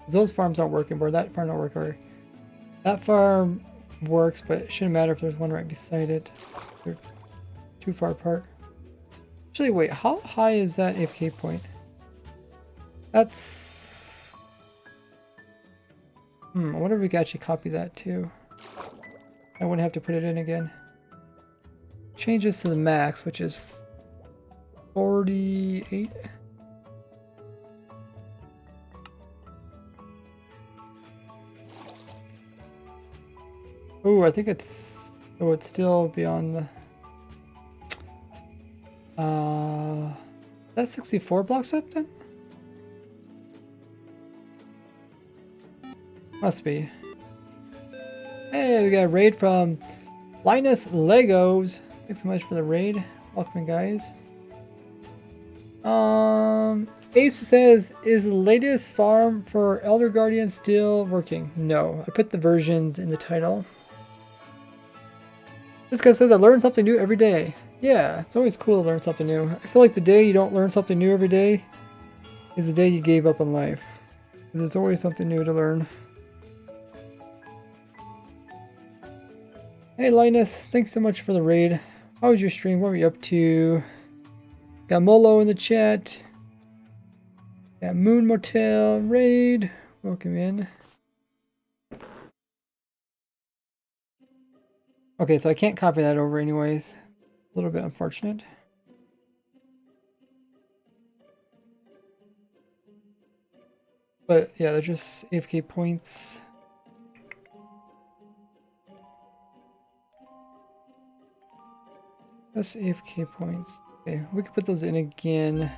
S1: Those farms aren't working, or that farm don't work, or that farm works, but it shouldn't matter if there's one right beside it. They're too far apart. Actually, wait, how high is that AFK point? That's... I wonder if we can actually copy that too. I wouldn't have to put it in again. Change this to the max, which is 48. Oh, I think it's... Oh, it's still beyond the... That's 64 blocks up then? Must be. Hey, we got a raid from Linus Legos. Thanks so much for the raid. Welcome, guys. Ace says, is the latest farm for Elder Guardian still working? No, I put the versions in the title. This guy says I learn something new every day. Yeah, it's always cool to learn something new. I feel like the day you don't learn something new every day is the day you gave up on life. There's always something new to learn. Hey Linus, thanks so much for the raid. How was your stream? What were you up to? Got Molo in the chat. Got Moon Motel raid. Welcome in. Okay, so I can't copy that over anyways. A little bit unfortunate. But yeah, they're just AFK points. Just AFK points. Okay, we can put those in again.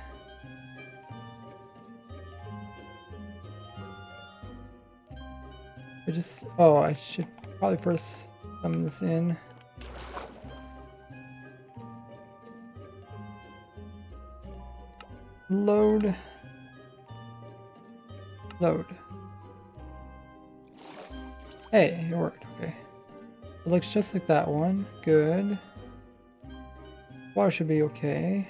S1: Oh, I should probably first summon this in. Load. Load. Hey, it worked. Okay. It looks just like that one. Good. Water should be okay.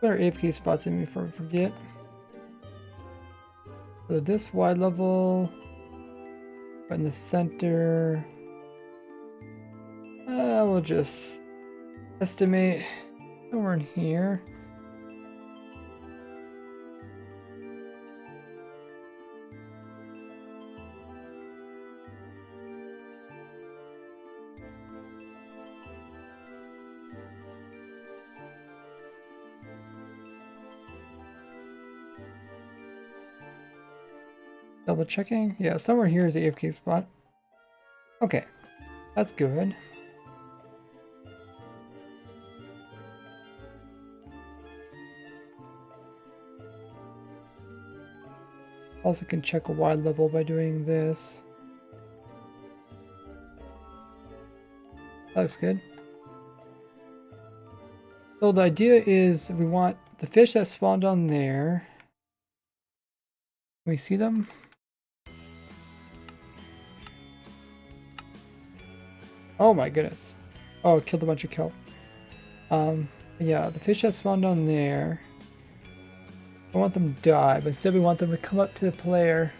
S1: Put our AFK spots in before we forget. So this wide level, right in the center. We'll just estimate somewhere in here. Double checking. Yeah, somewhere here is the AFK spot. Okay, that's good. Also can check a wide level by doing this. That looks good. So the idea is we want the fish that spawned on there. Can we see them? Oh my goodness. Oh, it killed a bunch of kelp. Yeah, the fish that spawned on there. I want them to die, but instead we want them to come up to the player.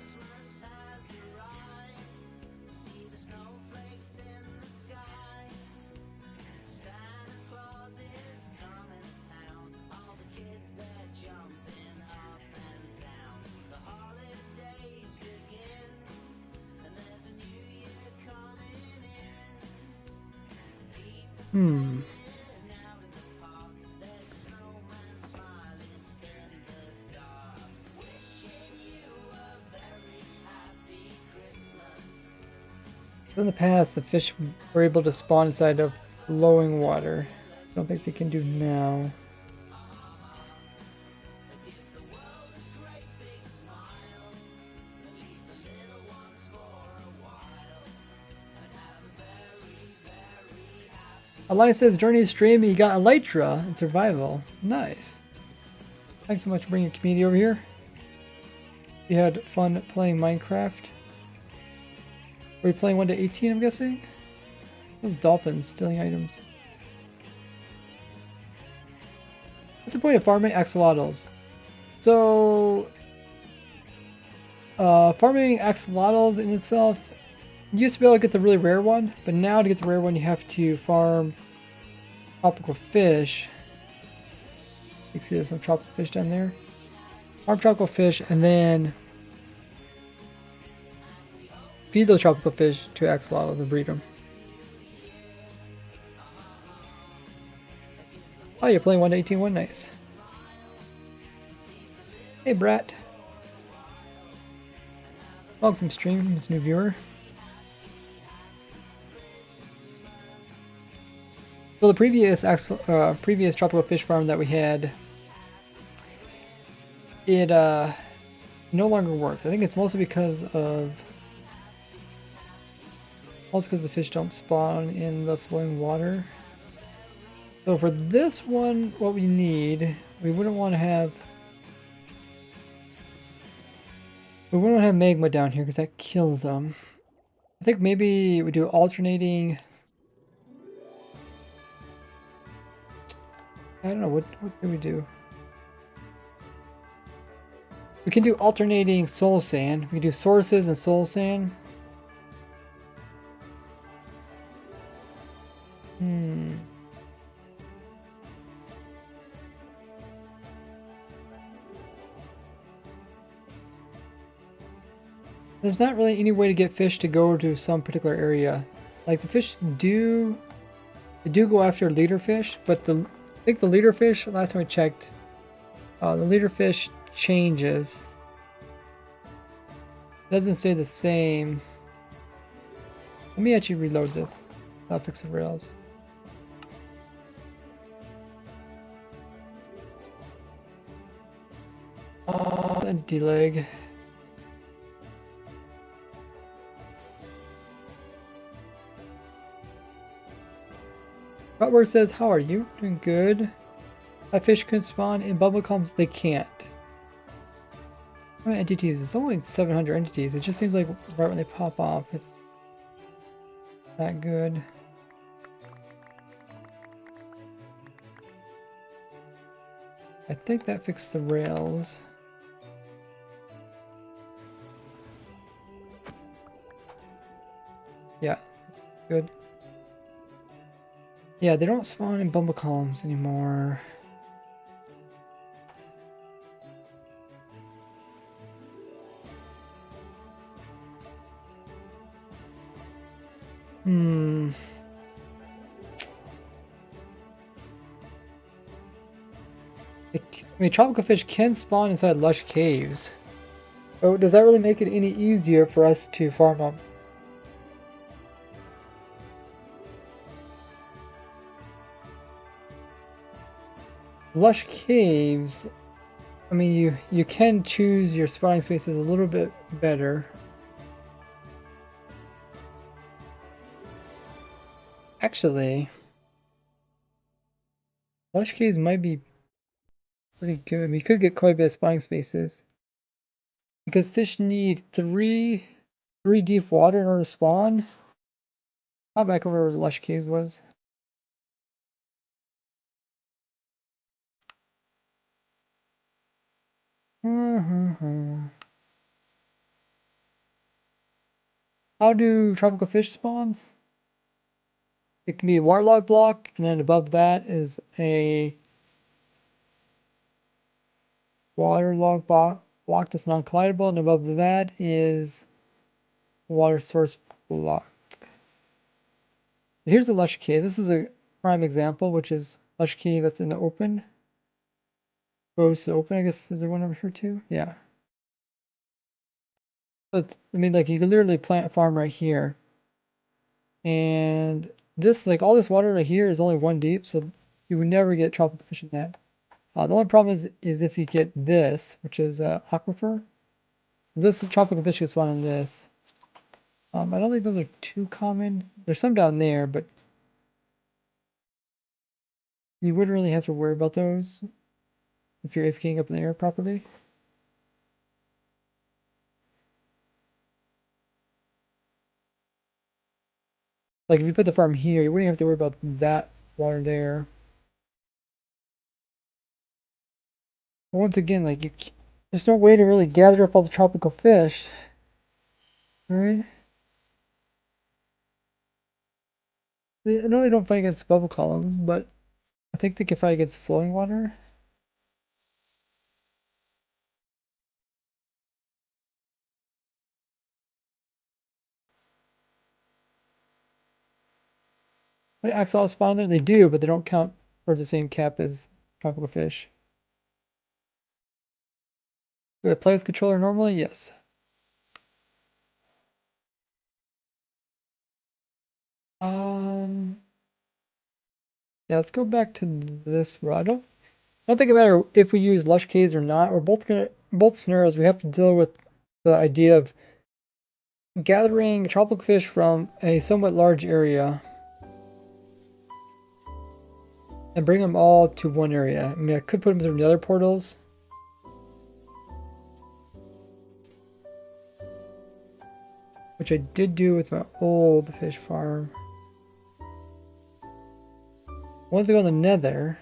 S1: In the past, the fish were able to spawn inside of flowing water. I don't think they can do now. Elias says during his stream he got Elytra in survival. Nice. Thanks so much for bringing your community over here. You had fun playing Minecraft. Were you playing 1 to 18, I'm guessing? Those dolphins stealing items. What's the point of farming axolotls? So, farming axolotls in itself, you used to be able to get the really rare one, but now to get the rare one you have to farm tropical fish. You can see there's some tropical fish down there. Farm tropical fish and then feed those tropical fish to axolotls and breed them. Oh, you're playing 1 to 18 one, nice. Hey, Brat. Welcome to stream, this new viewer. So the previous tropical fish farm that we had, it no longer works. I think it's mostly because the fish don't spawn in the flowing water. So for this one, what we need, we wouldn't want to have magma down here because that kills them. I think maybe we do alternating. I don't know, what do we do? We can do alternating soul sand. We can do sources and soul sand. There's not really any way to get fish to go to some particular area. Like the fish do, they do go after leader fish, but I think the leader fish, last time I checked, the leader fish changes. It doesn't stay the same. Let me actually reload this. I'll fix the rails. Entity leg. Butler says, how are you? Doing good. My fish can spawn in bubble columns. They can't. How many entities? It's only 700 entities. It just seems like right when they pop off, it's not good. I think that fixed the rails. Yeah, good. Yeah, they don't spawn in bumble columns anymore. I mean, tropical fish can spawn inside lush caves. But does that really make it any easier for us to farm them? Lush caves, I mean, you can choose your spawning spaces a little bit better. Actually, lush caves might be pretty good. We could get quite a bit of spawning spaces. Because fish need three deep water in order to spawn. How back over where the lush caves was. How do tropical fish spawn? It can be a waterlog block, and then above that is a waterlog block that's non-collidable, and above that is a water source block. Here's the lush cave. This is a prime example, which is lush cave that's in the open. Goes to open, I guess. Is there one over here too? Yeah. But I mean, like, you can literally plant a farm right here. And this, like, all this water right here is only 1 deep, so you would never get tropical fish in that. The only problem is if you get this, which is aquifer. This tropical fish gets spawn in this. I don't think those are too common. There's some down there, but you wouldn't really have to worry about those if you're AFKing up in the air properly. Like if you put the farm here, you wouldn't have to worry about that water there. But once again, like there's no way to really gather up all the tropical fish, right? I know they don't fight against bubble columns, but I think they can fight against flowing water. What axolotl spawn there? They do, but they don't count towards the same cap as tropical fish. Do I play with controller normally? Yes. Yeah, let's go back to this row. I don't think it matters if we use lush caves or not. We're both scenarios. We have to deal with the idea of gathering tropical fish from a somewhat large area and bring them all to one area. I mean, I could put them through the other portals. Which I did do with my old fish farm. Once they go in the nether,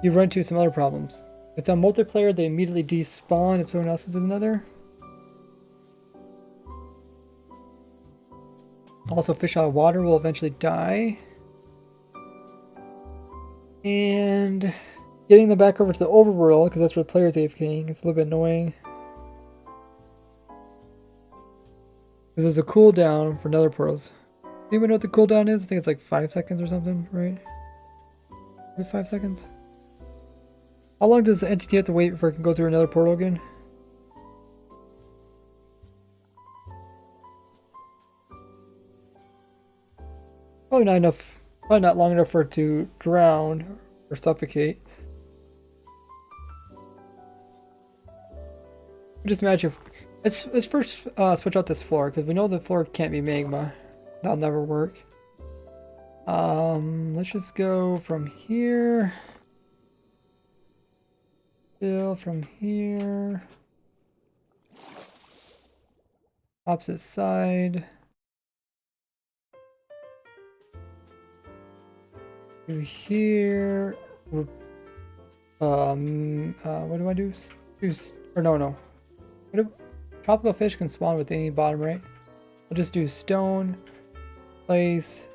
S1: you run into some other problems. If it's on multiplayer, they immediately despawn if someone else is in the nether. Also, fish out of water will eventually die. And getting them back over to the overworld, because that's where the players AFKing, it's a little bit annoying. Because there's a cooldown for nether portals. Anyone know what the cooldown is? I think it's like 5 seconds or something, right? Is it 5 seconds? How long does the entity have to wait before it can go through another portal again? Probably not enough. Probably not long enough for it to drown or suffocate. Just imagine. Let's first switch out this floor because we know the floor can't be magma. That'll never work. Let's just go from here. Still from here. Opposite side. Through here. What do I do? Or no. Tropical fish can spawn with any bottom, right? I'll just do stone, place,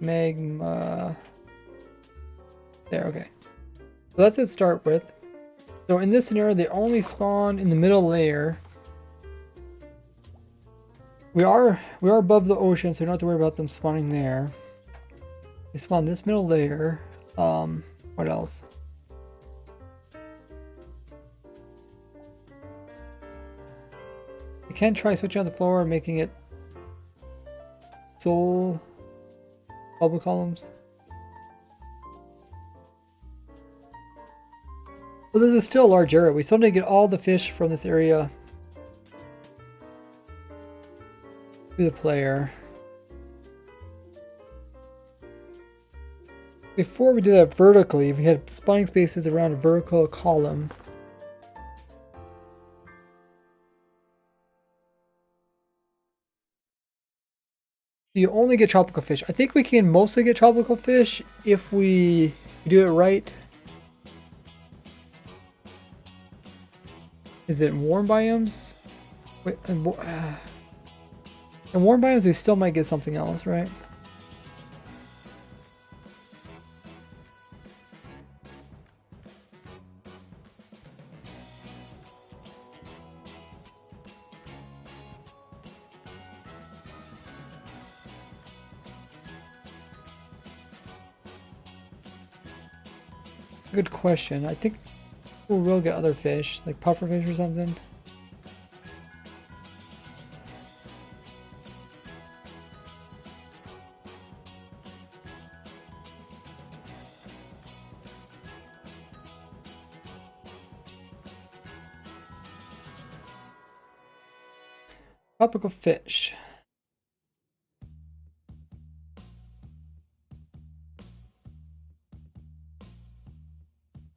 S1: magma. There, okay. So that's what to start with. So in this scenario, they only spawn in the middle layer. We are above the ocean, so we don't have to worry about them spawning there. They spawn this middle layer. What else? You can try switching on the floor and making it soul bubble columns. But this is still a large area. We still need to get all the fish from this area to the player. Before we do that vertically, we had spawning spaces around a vertical column. You only get tropical fish. I think we can mostly get tropical fish if we do it right. Is it warm biomes? Wait, in warm biomes we still might get something else, right? Good question. I think we will get other fish, like pufferfish or something. Tropical fish.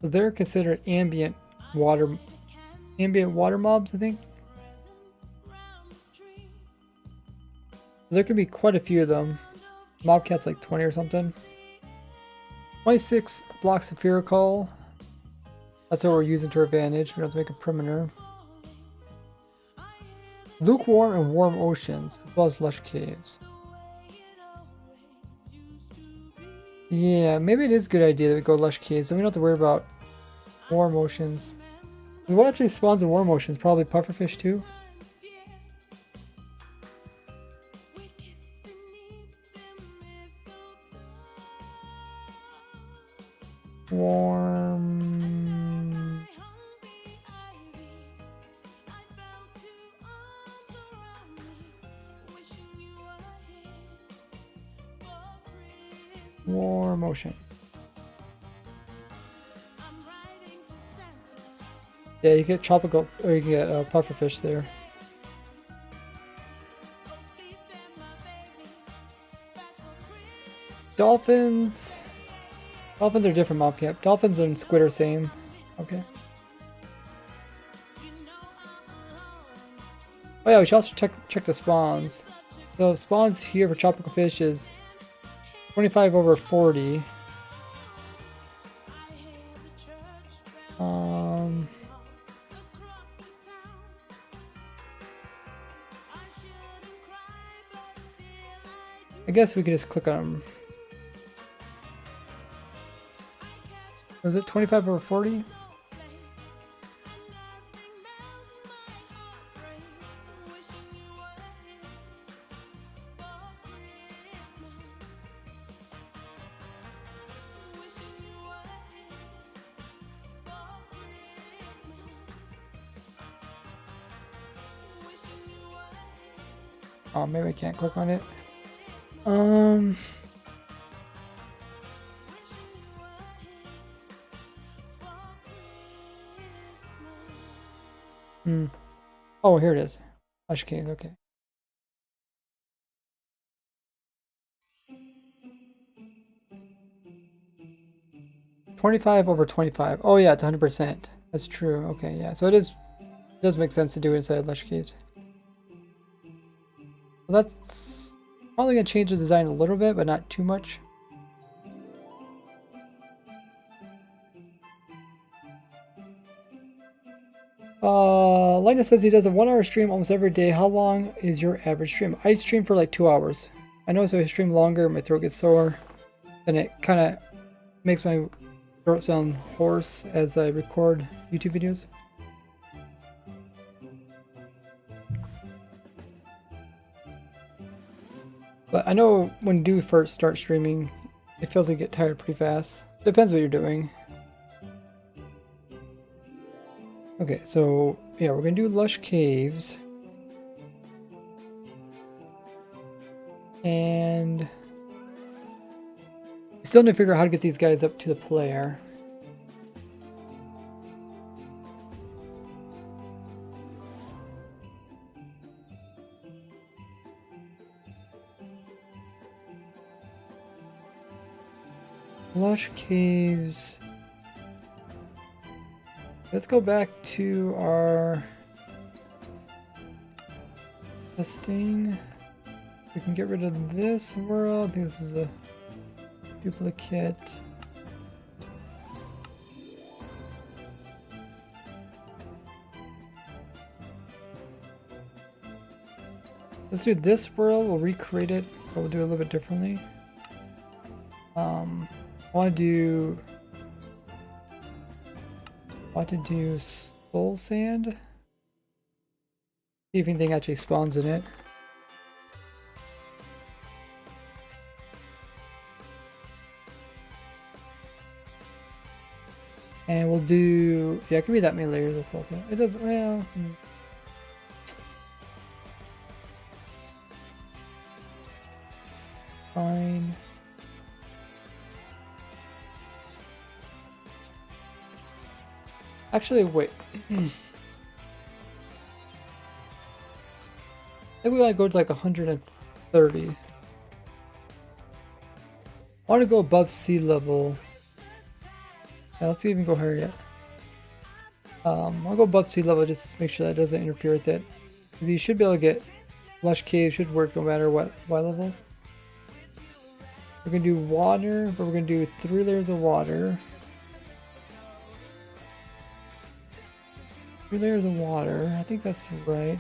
S1: So they're considered ambient water mobs, I think. There could be quite a few of them. Mobcat's like 20 or something. 26 blocks of Ferrocol. That's what we're using to our advantage. We don't have to make a perimeter. Lukewarm and warm oceans, as well as lush caves. Yeah, maybe it is a good idea that we go lush caves, then we don't have to worry about warm oceans. And what actually spawns in warm oceans? Probably pufferfish too? Warm... Warm ocean. Yeah, you get tropical, or you can get pufferfish there. Dolphins. Dolphins are different mobcat. Dolphins and squid are same. Okay. Oh yeah, we should also check the spawns. So spawns here for tropical fish is 25 over 40. I guess we can just click on them. Was it 25 over 40? Oh, maybe I can't click on it. Hmm. Oh, here it is. Lush Cave, okay. $25/25. Oh yeah, it's 100%. That's true. Okay, yeah. So it does make sense to do it inside Lush Caves. Well, that's probably gonna change the design a little bit, but not too much. Linus says he does a 1 hour stream almost every day. How long is your average stream? I stream for like 2 hours. I know if I stream longer, my throat gets sore, and it kind of makes my throat sound hoarse as I record YouTube videos. But I know when you do first start streaming, it feels like you get tired pretty fast. Depends what you're doing. Okay, so yeah, we're gonna do Lush Caves. And still need to figure out how to get these guys up to the player. Lush Caves. Let's go back to our testing. We can get rid of this world. I think this is a duplicate. Let's do this world. We'll recreate it, but we'll do it a little bit differently. I want to do soul sand. See if anything actually spawns in it. And we'll do, yeah, it can be that many layers. This also, it doesn't, well. It's fine. Actually, wait. I think we might go to like 130. I want to go above sea level. Yeah, let's see if we can go higher yet. I'll go above sea level just to make sure that doesn't interfere with it. Because you should be able to get Lush Cave, should work no matter what level. We're going to do water, but we're going to do 3 layers of water. 3 layers of water. I think that's right.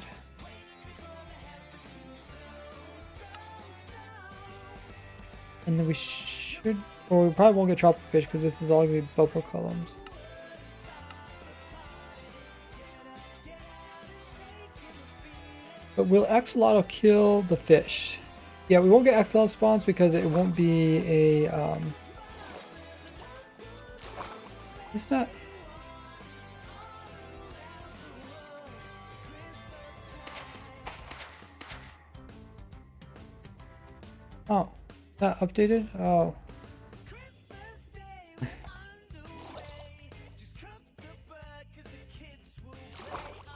S1: And then we should, or we probably won't get tropical fish because this is all going to be bubble columns. But will axolotl kill the fish? Yeah, we won't get axolotl spawns because it won't be a, it's not. Oh, not updated? Oh.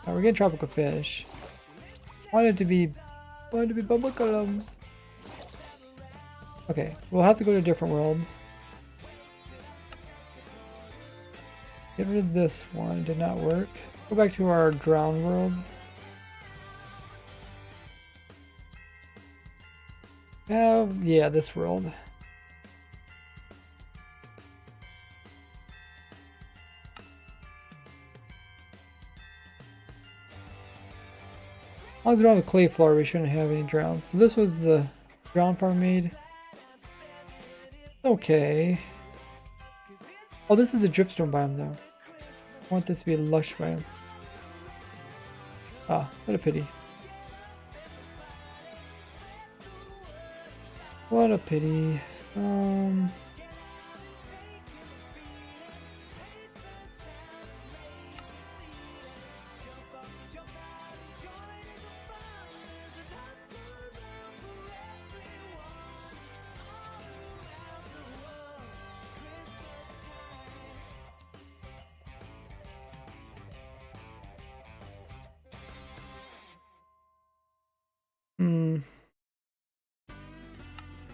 S1: We're getting tropical fish. Wanted to be bubble columns. Okay, we'll have to go to a different world. Get rid of this one, it did not work. Go back to our drown world. Yeah, this world. As long as we don't have a clay floor, we shouldn't have any drowns. So this was the drown farm made. Okay. Oh, this is a dripstone biome though. I want this to be a lush biome. Ah, what a pity. What a pity.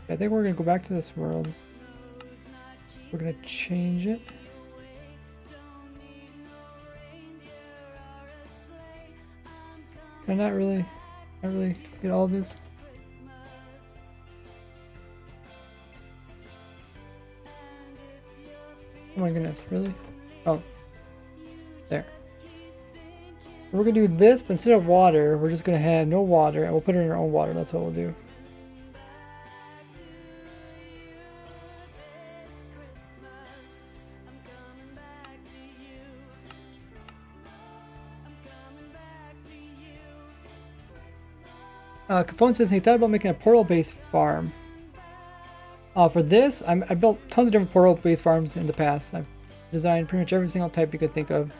S1: I think we're gonna go back to this world. We're gonna change it. Can I not really get all of this? Oh my goodness, really? Oh, there. We're gonna do this, but instead of water, we're just gonna have no water, and we'll put it in our own water. That's what we'll do. Capone says he thought about making a portal-based farm. For this, I built tons of different portal-based farms in the past. I've designed pretty much every single type you could think of.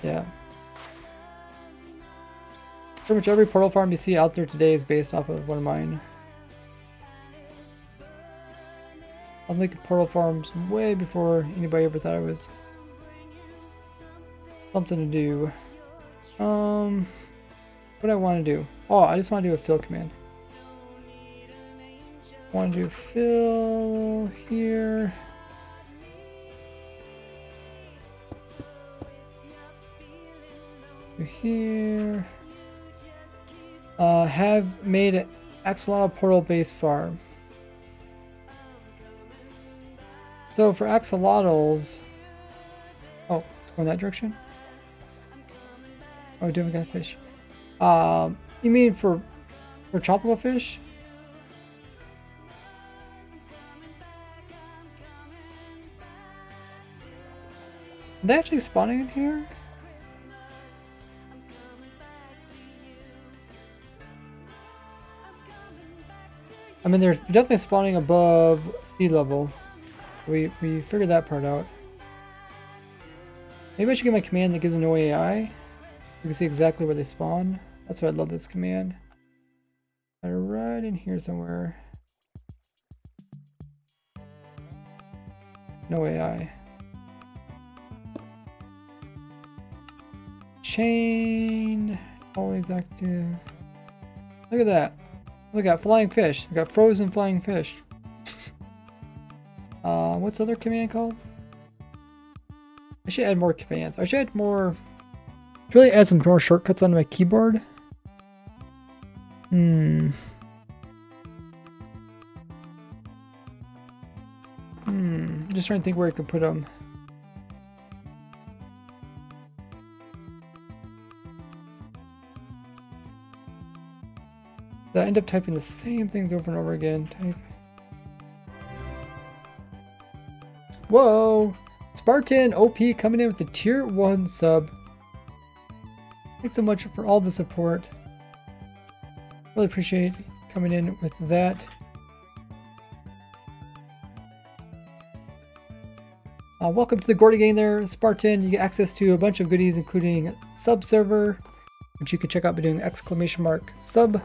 S1: Yeah. Pretty much every portal farm you see out there today is based off of one of mine. I was making portal farms way before anybody ever thought it was something to do. What do I want to do? Oh, I just want to do a fill command. I want to do fill here. Here. Have made an axolotl portal-based farm. So for axolotls, oh, go in that direction. Oh, we got fish. You mean for tropical fish? Are they actually spawning in here? I mean, they're definitely spawning above sea level. We figured that part out. Maybe I should get my command that gives them no AI. You can see exactly where they spawn. That's why I love this command. Got it right in here somewhere. No AI. Chain. Always active. Look at that. We got flying fish. We got frozen flying fish. What's the other command called? I should add more commands. I should add more. Really add some more shortcuts onto my keyboard. Just trying to think where I could put them. I end up typing the same things over and over again. Type. Whoa! Spartan OP coming in with the tier 1 sub. Thanks so much for all the support. Really appreciate coming in with that. Welcome to the Gordy gang there, Spartan. You get access to a bunch of goodies, including sub server, which you can check out by doing !sub.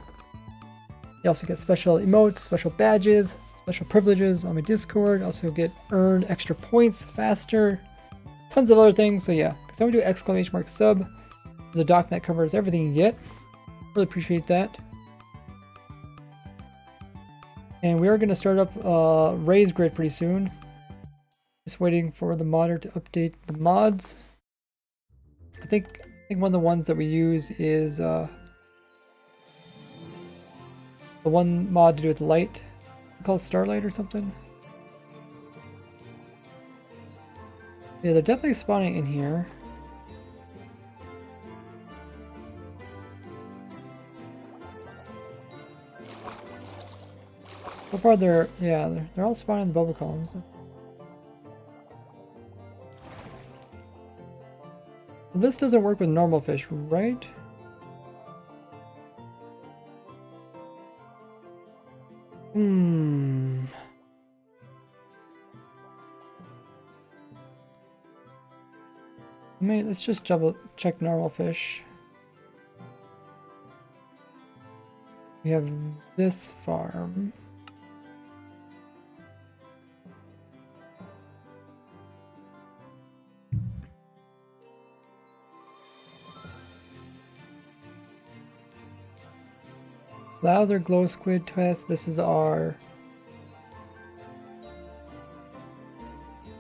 S1: You also get special emotes, special badges, special privileges on my Discord. Also get earned extra points faster. Tons of other things. So yeah, because I'm going to do !sub. There's a document that covers everything you get. Really appreciate that. And we are going to start up Raise Grid pretty soon. Just waiting for the modder to update the mods. I think one of the ones that we use is the one mod to do with light. It's called Starlight or something. Yeah, they're definitely spawning in here. So far they're all spawning in the bubble columns. This doesn't work with normal fish, right? Let's just double check normal fish. We have this farm. That was our glow squid test. This is our...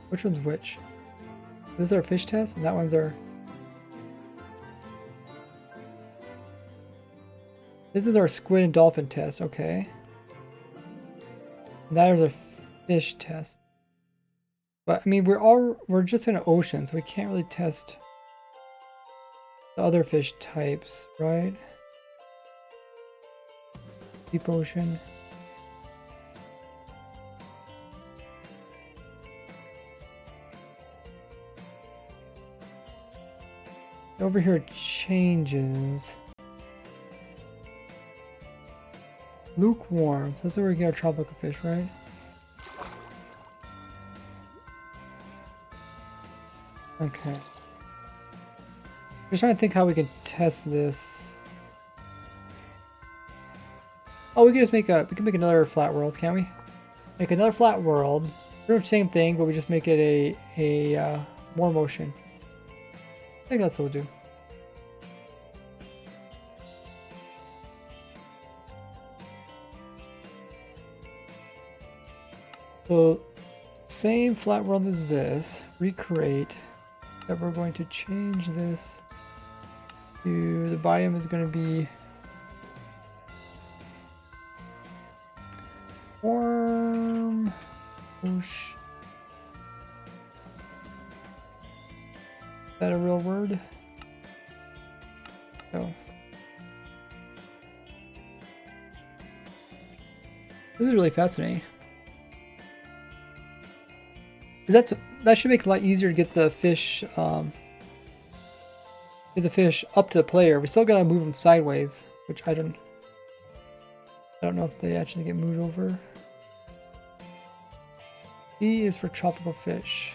S1: Which one's which? This is our fish test, and that one's our... This is our squid and dolphin test, okay. And that is our fish test. But I mean, we're just in an ocean, so we can't really test the other fish types, right? Deep ocean. Over here it changes. Lukewarm. So that's where we get our tropical fish, right? Okay. Just trying to think how we can test this. Oh, we can just make another flat world, can't we? Make another flat world. Pretty much same thing, but we just make it a more motion. I think that's what we'll do. So, same flat world as this. Recreate. But we're going to change this to the biome is going to be warm. Whoosh. Is that a real word? No. This is really fascinating. That should make it a lot easier to get the fish up to the player. We still gotta move them sideways, which I don't know if they actually get moved over. E is for tropical fish.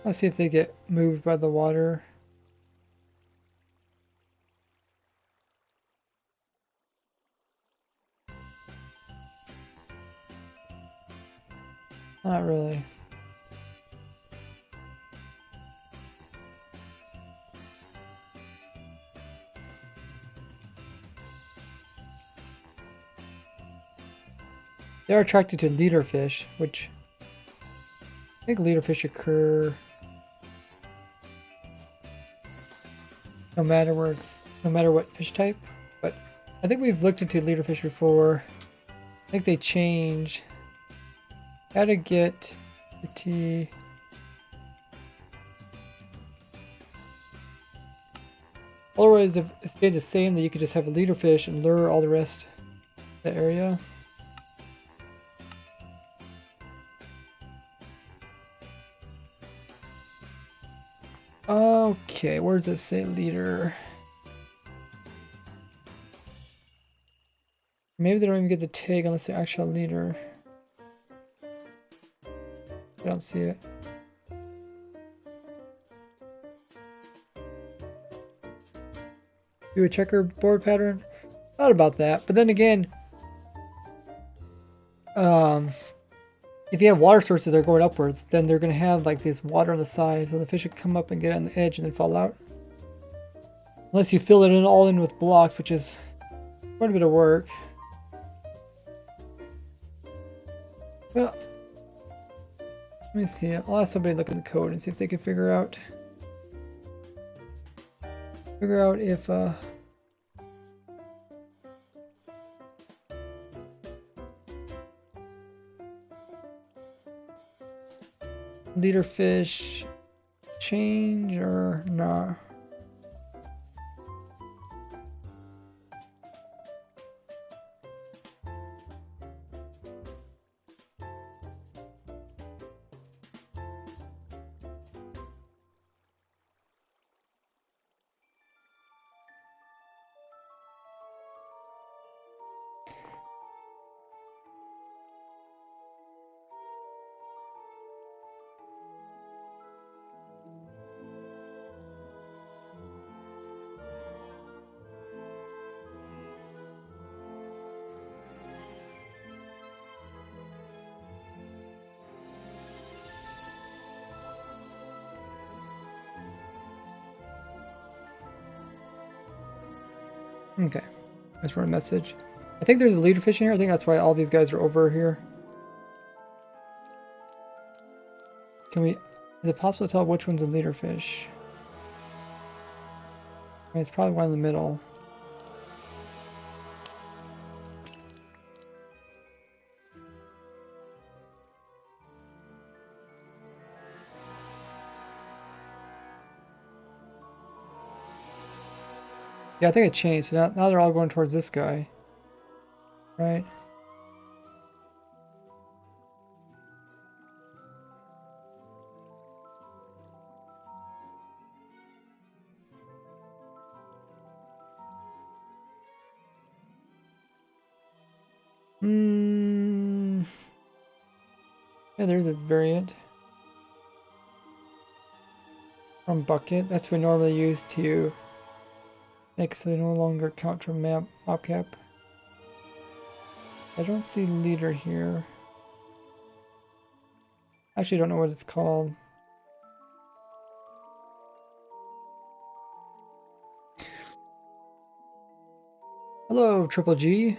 S1: Let's see if they get moved by the water. Not really. They're attracted to leaderfish, which I think leaderfish occur no matter what fish type. But I think we've looked into leaderfish before. I think they change. How to get the T. Otherwise, if it stayed the same, then you could just have a leaderfish and lure all the rest of the area. Okay, where does it say leader? Maybe they don't even get the tag unless they're actual leader. I don't see it. Do a checkerboard pattern? Thought about that, but then again, if you have water sources that are going upwards, then they're going to have like this water on the side, so the fish would come up and get on the edge and then fall out. Unless you fill it all in with blocks, which is quite a bit of work. Well, let me see. I'll ask somebody to look at the code and see if they can figure out if leaderfish change or not. Okay. Let's run a message. I think there's a leaderfish in here. I think that's why all these guys are over here. Can we... Is it possible to tell which one's a leaderfish? I mean, it's probably one in the middle. Yeah, I think it changed. So now they're all going towards this guy. Right? Hmm. Yeah, there's this variant. From bucket. That's what we normally use to make so they no longer count from map cap. I don't see leader here. Actually, don't know what it's called. Hello, Triple G.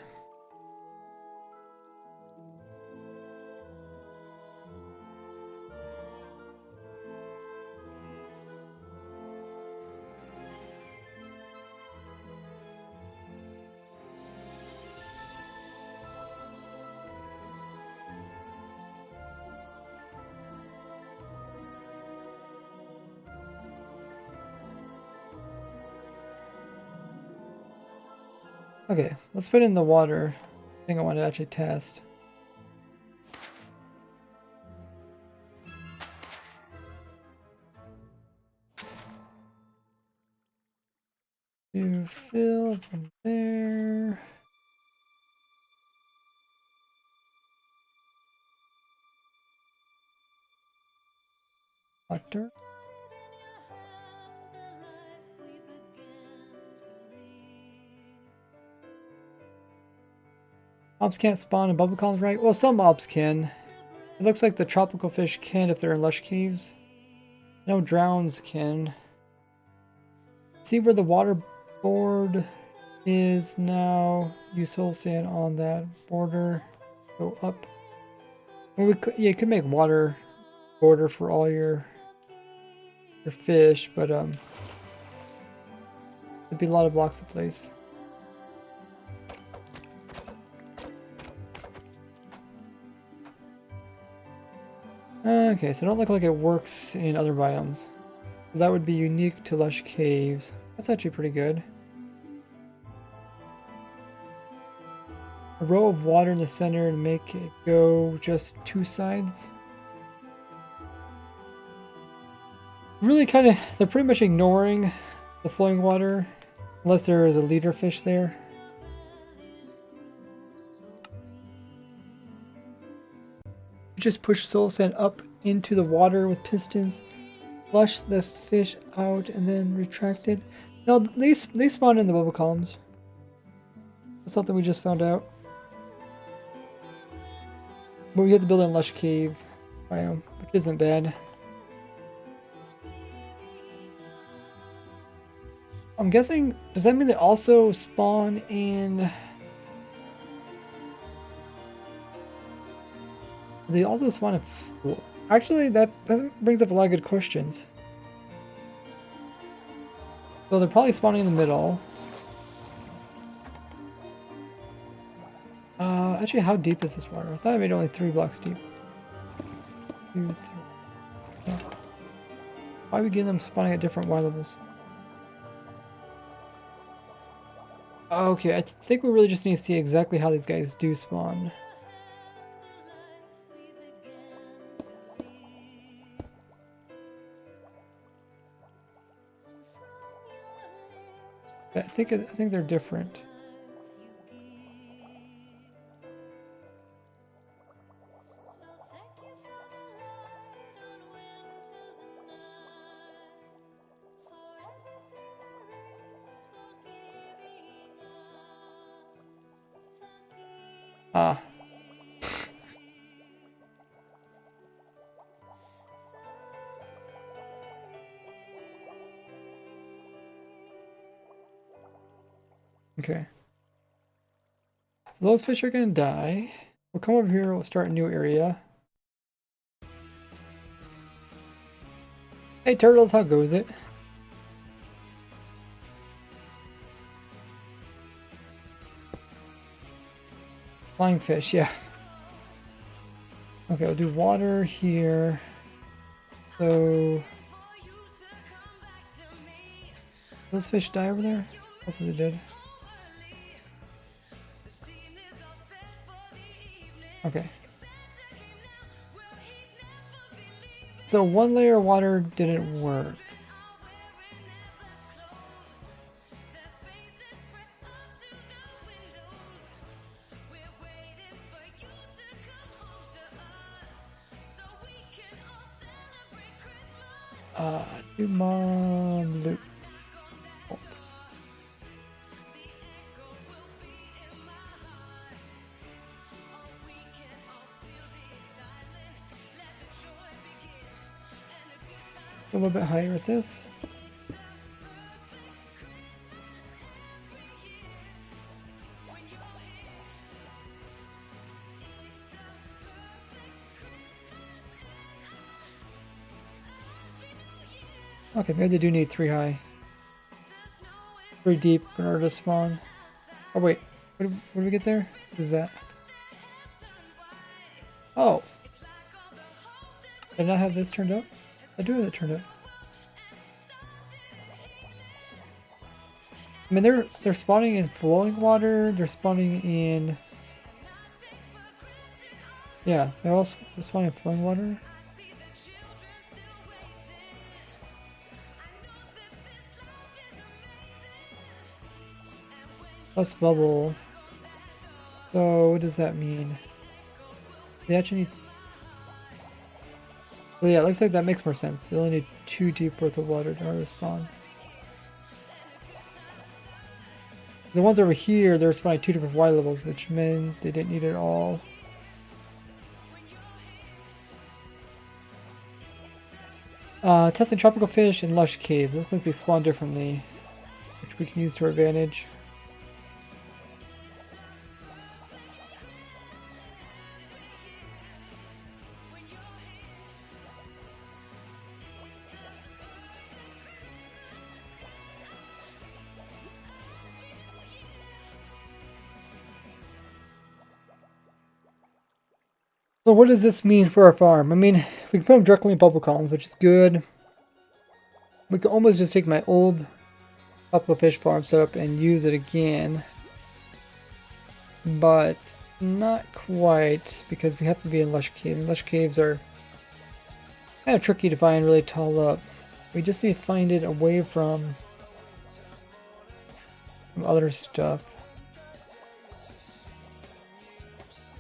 S1: Okay, let's put it in the water. I think I want to actually test. To fill from there. Water. Mobs can't spawn in bubble columns, right? Well, some mobs can. It looks like the tropical fish can if they're in lush caves. No drowns can. See where the water board is now. Use soul sand on that border. Go up. Well, yeah, you could make water border for all your fish, but there'd be a lot of blocks to place. Okay, so it don't look like it works in other biomes. That would be unique to lush caves. That's actually pretty good. A row of water in the center and make it go just two sides. Really kind of, they're pretty much ignoring the flowing water unless there is a leader fish there. Just push soul sand up into the water with pistons. Flush the fish out and then retract it. No, they spawn in the bubble columns. That's something we just found out. But we have to build in lush cave biome, which isn't bad. I'm guessing, does that mean they also spawn in... They also spawn in... Actually, that brings up a lot of good questions. So they're probably spawning in the middle. Actually, how deep is this water? I thought I made only 3 blocks deep. 2, 3. Yeah. Why are we getting them spawning at different water levels? Okay, I think we really just need to see exactly how these guys do spawn. I think they're different. Ah. Okay. So those fish are gonna die. We'll come over here, we'll start a new area. Hey turtles, how goes it? Flying fish, yeah. Okay, we'll do water here. So those fish die over there? Hopefully they did. Okay. So one layer of water didn't work. Do mom loop. A little bit higher with this. Okay, maybe they do need 3 high. 3 deep in order to spawn. Oh wait, what did we get there? What is that? Oh! Did I not have this turned up? I do have it turned up. I mean, they're spawning in flowing water. They're spawning in... Yeah, they're all spawning in flowing water. Plus bubble. So what does that mean? They actually need... Well, yeah, it looks like that makes more sense. They only need 2 deep worth of water in order to spawn. The ones over here, they're spawning 2 different water levels, which meant they didn't need it all. Testing tropical fish in lush caves. Looks like they spawn differently, which we can use to our advantage. So what does this mean for our farm? I mean, we can put them directly in bubble columns, which is good. We can almost just take my old tropical fish farm setup and use it again. But not quite, because we have to be in lush caves. Lush caves are kind of tricky to find really tall up. We just need to find it away from other stuff.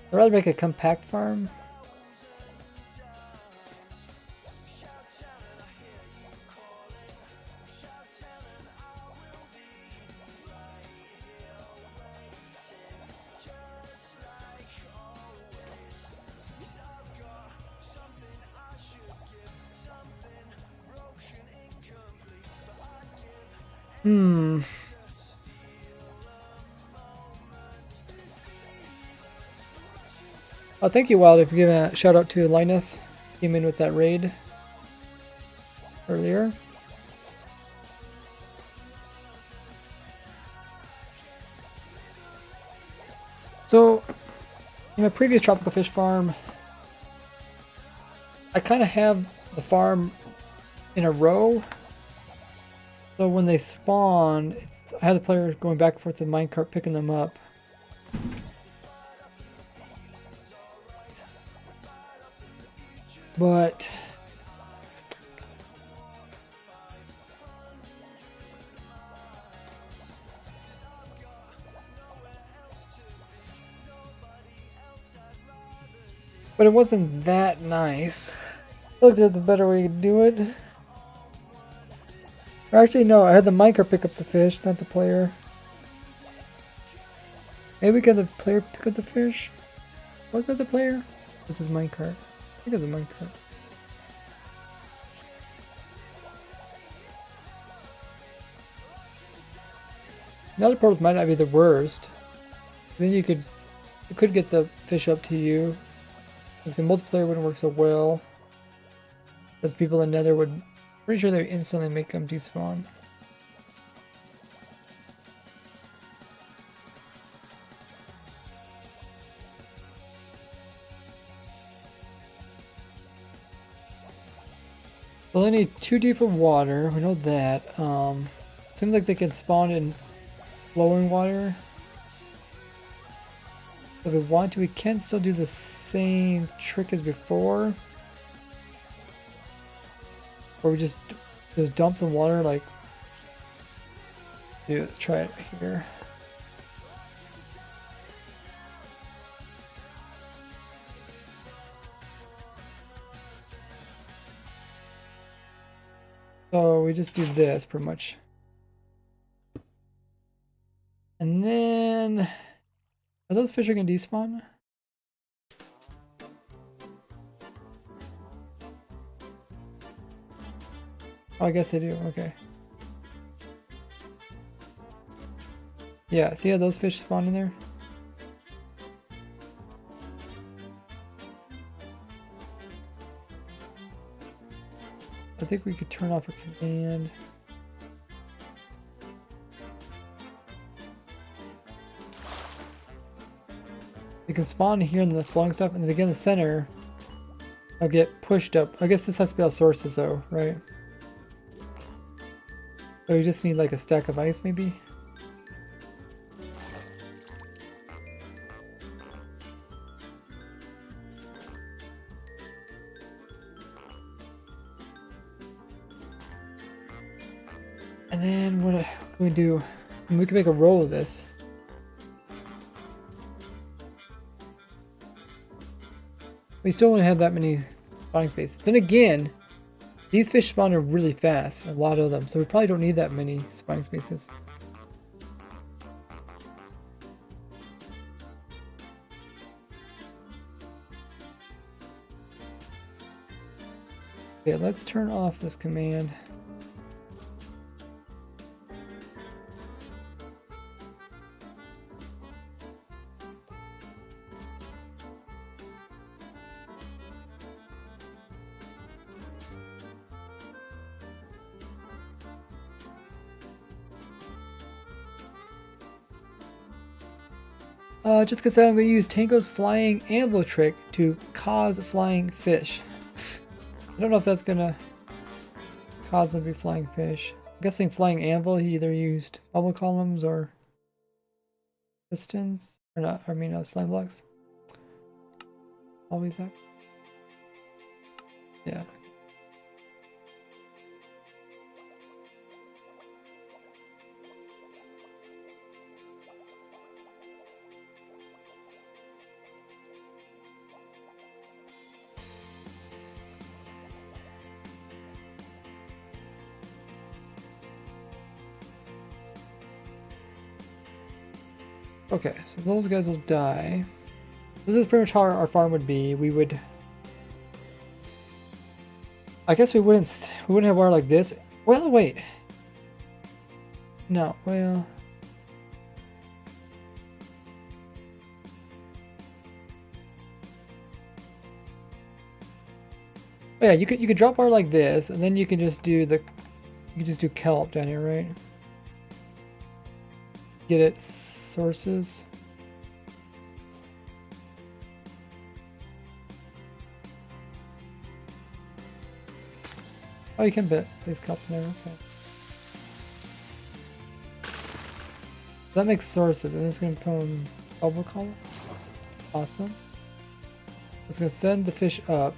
S1: I'd rather make a compact farm. Oh, thank you, Wild, for giving a shout out to Linus. Came in with that raid earlier. So, in my previous tropical fish farm, I kind of have the farm in a row. So when they spawn, I have the players going back and forth to the minecart picking them up. But it wasn't that nice. I looked at the better way to do it. Or actually, no, I had the minecart pick up the fish, not the player. Maybe we got the player pick up the fish? Was that the player? This is minecart. I think it was a minecart. The other portals might not be the worst. Then you could get the fish up to you. Like the multiplayer wouldn't work so well. As people in Nether would, pretty sure they would instantly make them despawn. Well, they need 2 deep of water. We know that. Seems like they can spawn in flowing water. If we want to, we can still do the same trick as before. Or we just dump some water, like. Yeah, let's try it here. So we just do this pretty much. And then are those fish gonna despawn? Oh, I guess they do, okay. Yeah, see how those fish spawn in there? I think we could turn off a command. They can spawn here in the flowing stuff, and then again the center, I'll get pushed up. I guess this has to be all sources though, right? So you just need like a stack of ice maybe? And then what can we do? We can make a roll of this. We still won't have that many spawning spaces. Then again, these fish spawn are really fast, a lot of them, so we probably don't need that many spawning spaces. Okay, let's turn off this command. Just because I'm going to use Tango's flying anvil trick to cause flying fish. I don't know if that's going to cause them to be flying fish. I'm guessing flying anvil, he either used bubble columns or pistons. Or not, I mean slime blocks. Always that. Yeah. Okay, so those guys will die. This is pretty much how our farm would be. We would, I guess we wouldn't have water like this. Well, wait. No, well. Oh, yeah, you could drop water like this, and then you can just do kelp down here, right? Get it sources. Oh, you can place kelp in there. Okay. That makes sources, and it's gonna become bubble column. Awesome. It's gonna send the fish up,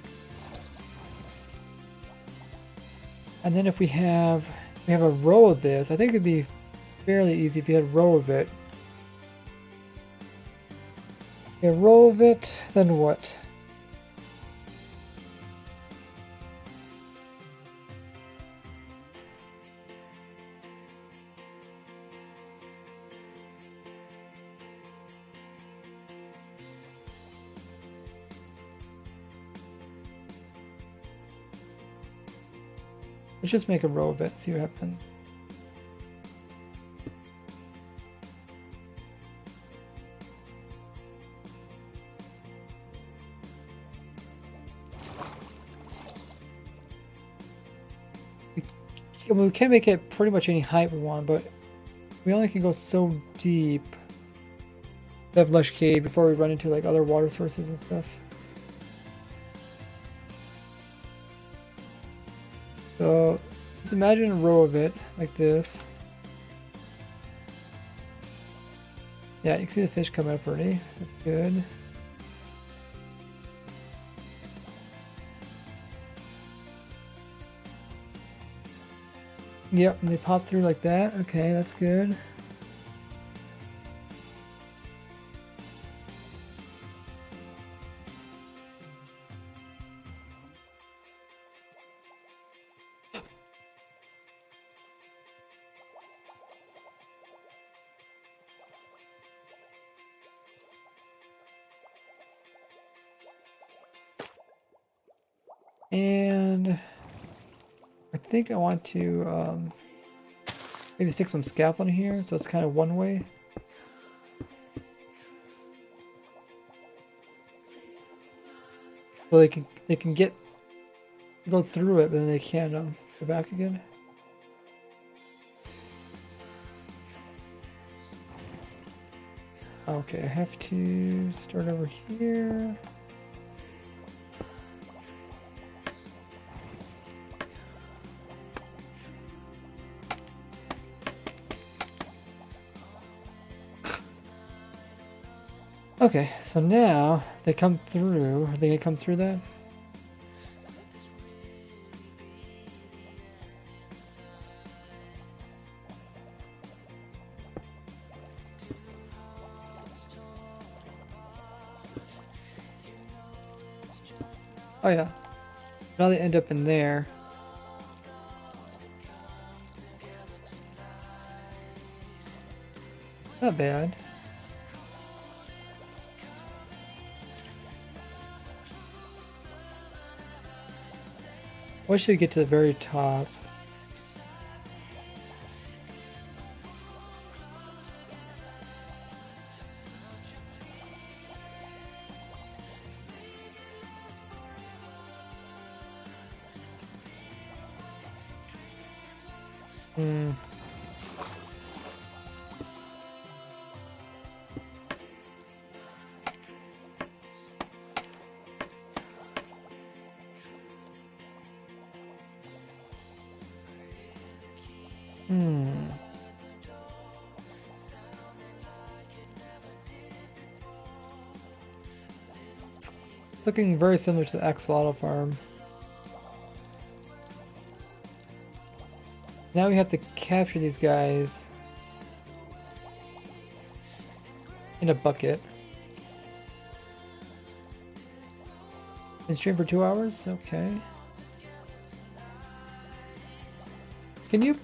S1: and then if we have a row of this, I think it'd be fairly easy if you had a row of it. A row of it, then what? Let's just make a row of it, see what happens. I mean, we can make it pretty much any height we want, but we only can go so deep. We have Lush Cave before we run into like other water sources and stuff. So just imagine a row of it like this. Yeah, you can see the fish coming up already. That's good. Yep, and they pop through like that. Okay, that's good. And I think I want to maybe stick some scaffolding here so it's kind of one way. So they can go through it, but then they can't go back again. Okay, I have to start over here. Okay, so now they come through. Are they gonna come through that? Oh yeah. Now they end up in there. Not bad. Why should we get to the very top? Hmm. It's looking very similar to the axolotl farm. Now we have to capture these guys in a bucket. And stream for 2 hours? Okay. Can you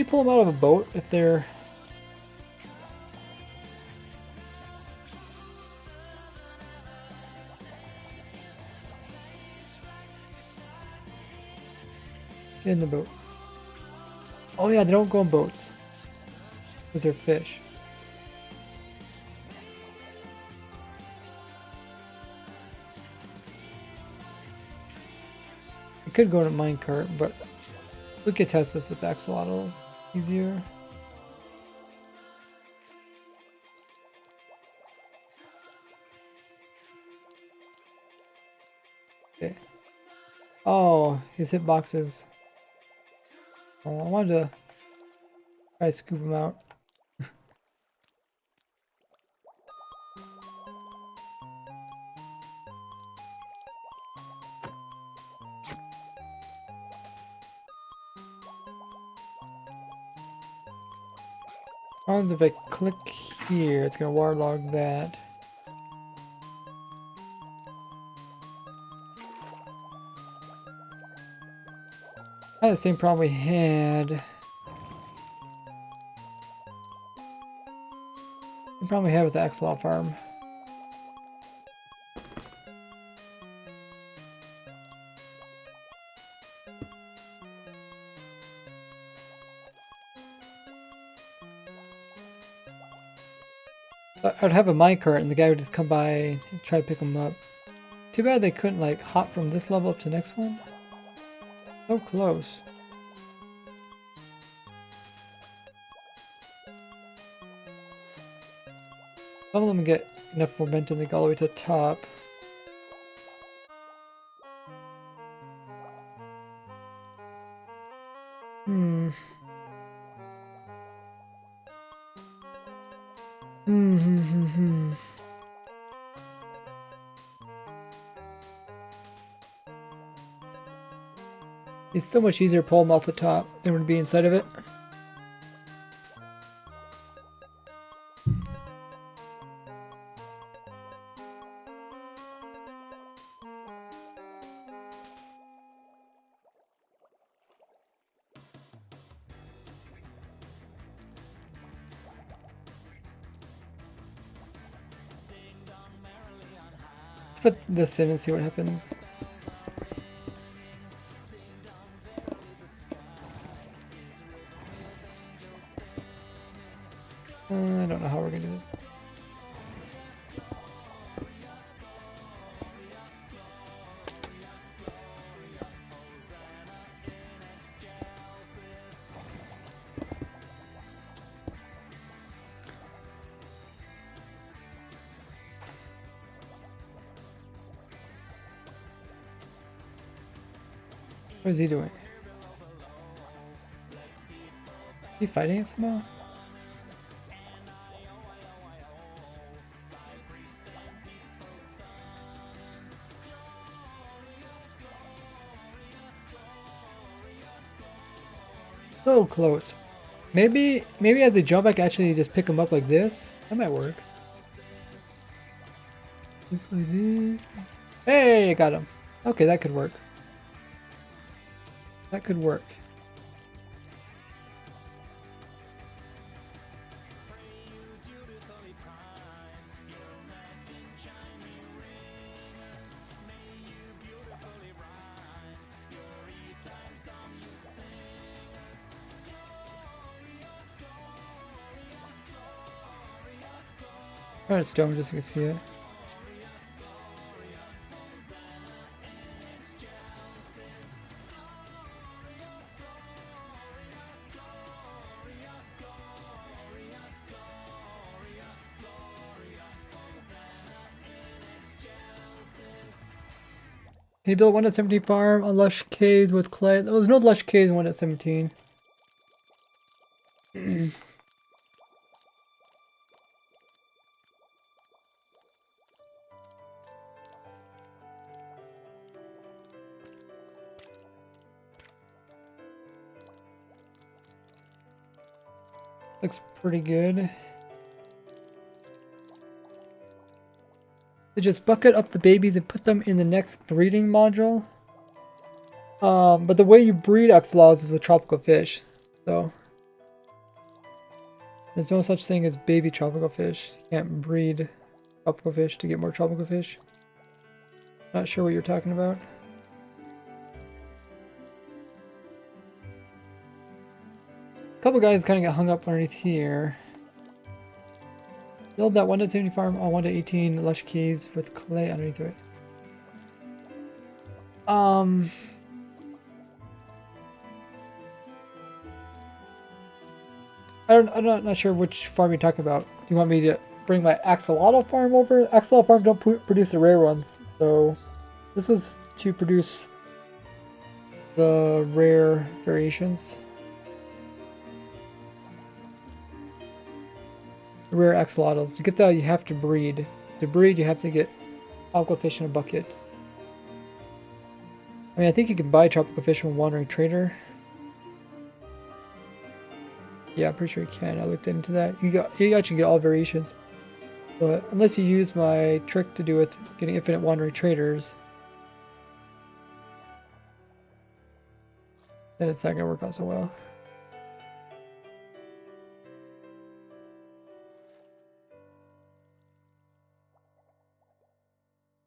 S1: pull them out of a boat if they're... Get in the boat. Oh yeah, they don't go on boats. Because they're fish. We could go in a minecart, but we could test this with the axolotls. Easier. Okay. Oh, his hitboxes. Oh, I wanted to try to scoop him out. If I click here, it's gonna waterlog that. I had the same problem we had. The problem we had with the axolotl farm. I'd have a minecart and the guy would just come by and try to pick them up. Too bad they couldn't like hop from this level up to the next one. So close. Some of them get enough momentum to go all the way to the top. Hmm. It's so much easier to pull them off the top than would be inside of it. Let's put this in and see what happens. I don't know how we're gonna do this. What is he doing? Is he fighting it somehow? So close. Maybe as they jump, I can actually just pick them up like this. That might work. Just like this. Hey, got him. Okay, that could work. That could work. Try to stone just so you can see it. Can you build 1.17 farm on lush caves with clay? There was no lush caves in 1.17. Looks pretty good. They just bucket up the babies and put them in the next breeding module. But the way you breed axolotls is with tropical fish. So there's no such thing as baby tropical fish. You can't breed tropical fish to get more tropical fish. Not sure what you're talking about. A couple guys kind of got hung up underneath here. Build that 1.70 farm on 1.18 lush caves with clay underneath it. I'm not sure which farm you're talking about. Do you want me to bring my axolotl farm over? Axolotl farms don't produce the rare ones, so this was to produce the rare variations. Rare axolotls. To get that, you have to breed. To breed, you have to get tropical fish in a bucket. I mean, I think you can buy tropical fish from a wandering trader. Yeah, I'm pretty sure you can. I looked into that. You actually get all variations. But unless you use my trick to do with getting infinite wandering traders, then it's not going to work out so well.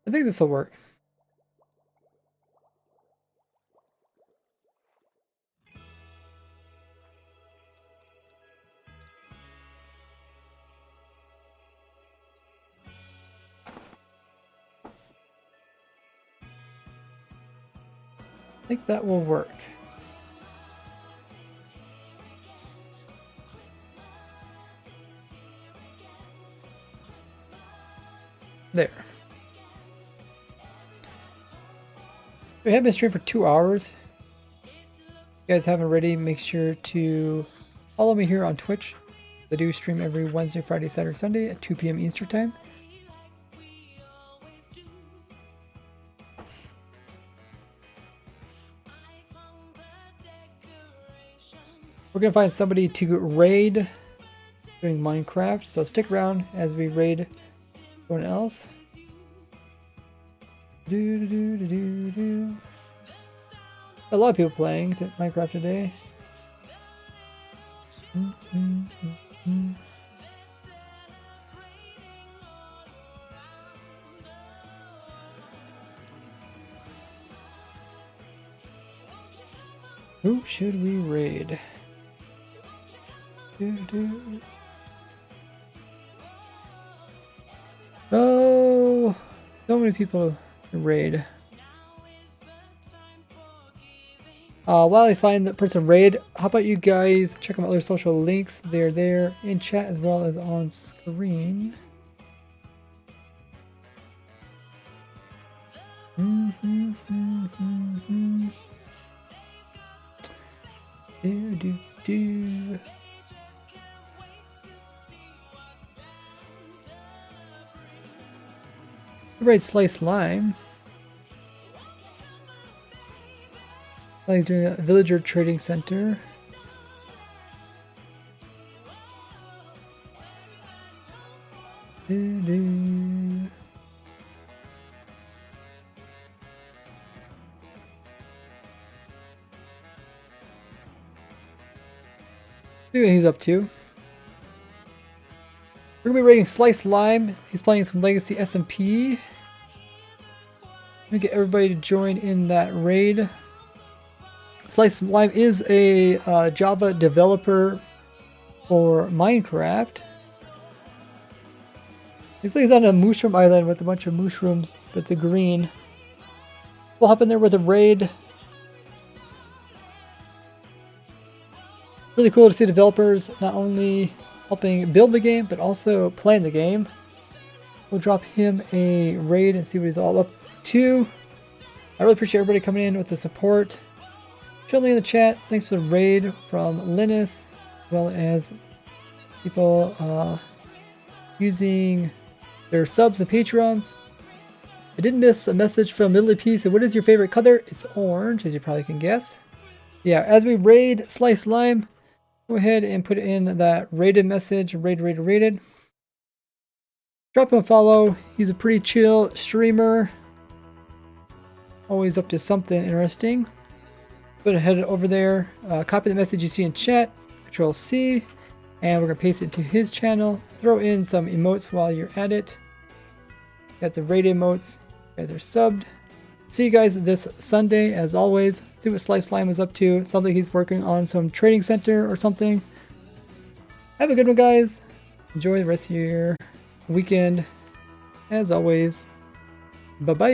S1: I think this will work. I think that will work. There. We have been streaming for 2 hours. If you guys haven't already, make sure to follow me here on Twitch. I do stream every Wednesday, Friday, Saturday, Sunday at 2 p.m. Eastern Time. We're going to find somebody to raid doing Minecraft, so stick around as we raid someone else. A lot of people playing Minecraft today. Who should we raid? Oh, so many people to raid. While I find that person raid, how about you guys check out my other social links? They're there in chat as well as on screen. Raid Slice Lime. He's doing a villager trading center. See what he's up to. We're gonna be raiding Slice Lime. He's playing some Legacy SMP. I'm gonna get everybody to join in that raid. Slice Lime is a Java developer for Minecraft. Looks like he's on a mushroom island with a bunch of mushrooms, but it's a green. We'll hop in there with a raid. Really cool to see developers not only helping build the game, but also playing the game. We'll drop him a raid and see what he's all up to. I really appreciate everybody coming in with the support. Chilling in the chat, thanks for the raid from Linus, as well as people using their subs and Patreons. I did miss a message from Lily P. So what is your favorite color? It's orange, as you probably can guess. Yeah, as we raid Slice Lime, go ahead and put in that rated message, rated. Drop him a follow. He's a pretty chill streamer. Always up to something interesting. Go ahead over there, copy the message you see in chat, Control C, and we're going to paste it to his channel. Throw in some emotes while you're at it. Got the raid emotes, you guys are subbed. See you guys this Sunday, as always. See what Slice Slime is up to. Sounds like he's working on some trading center or something. Have a good one, guys. Enjoy the rest of your weekend. As always, bye-bye.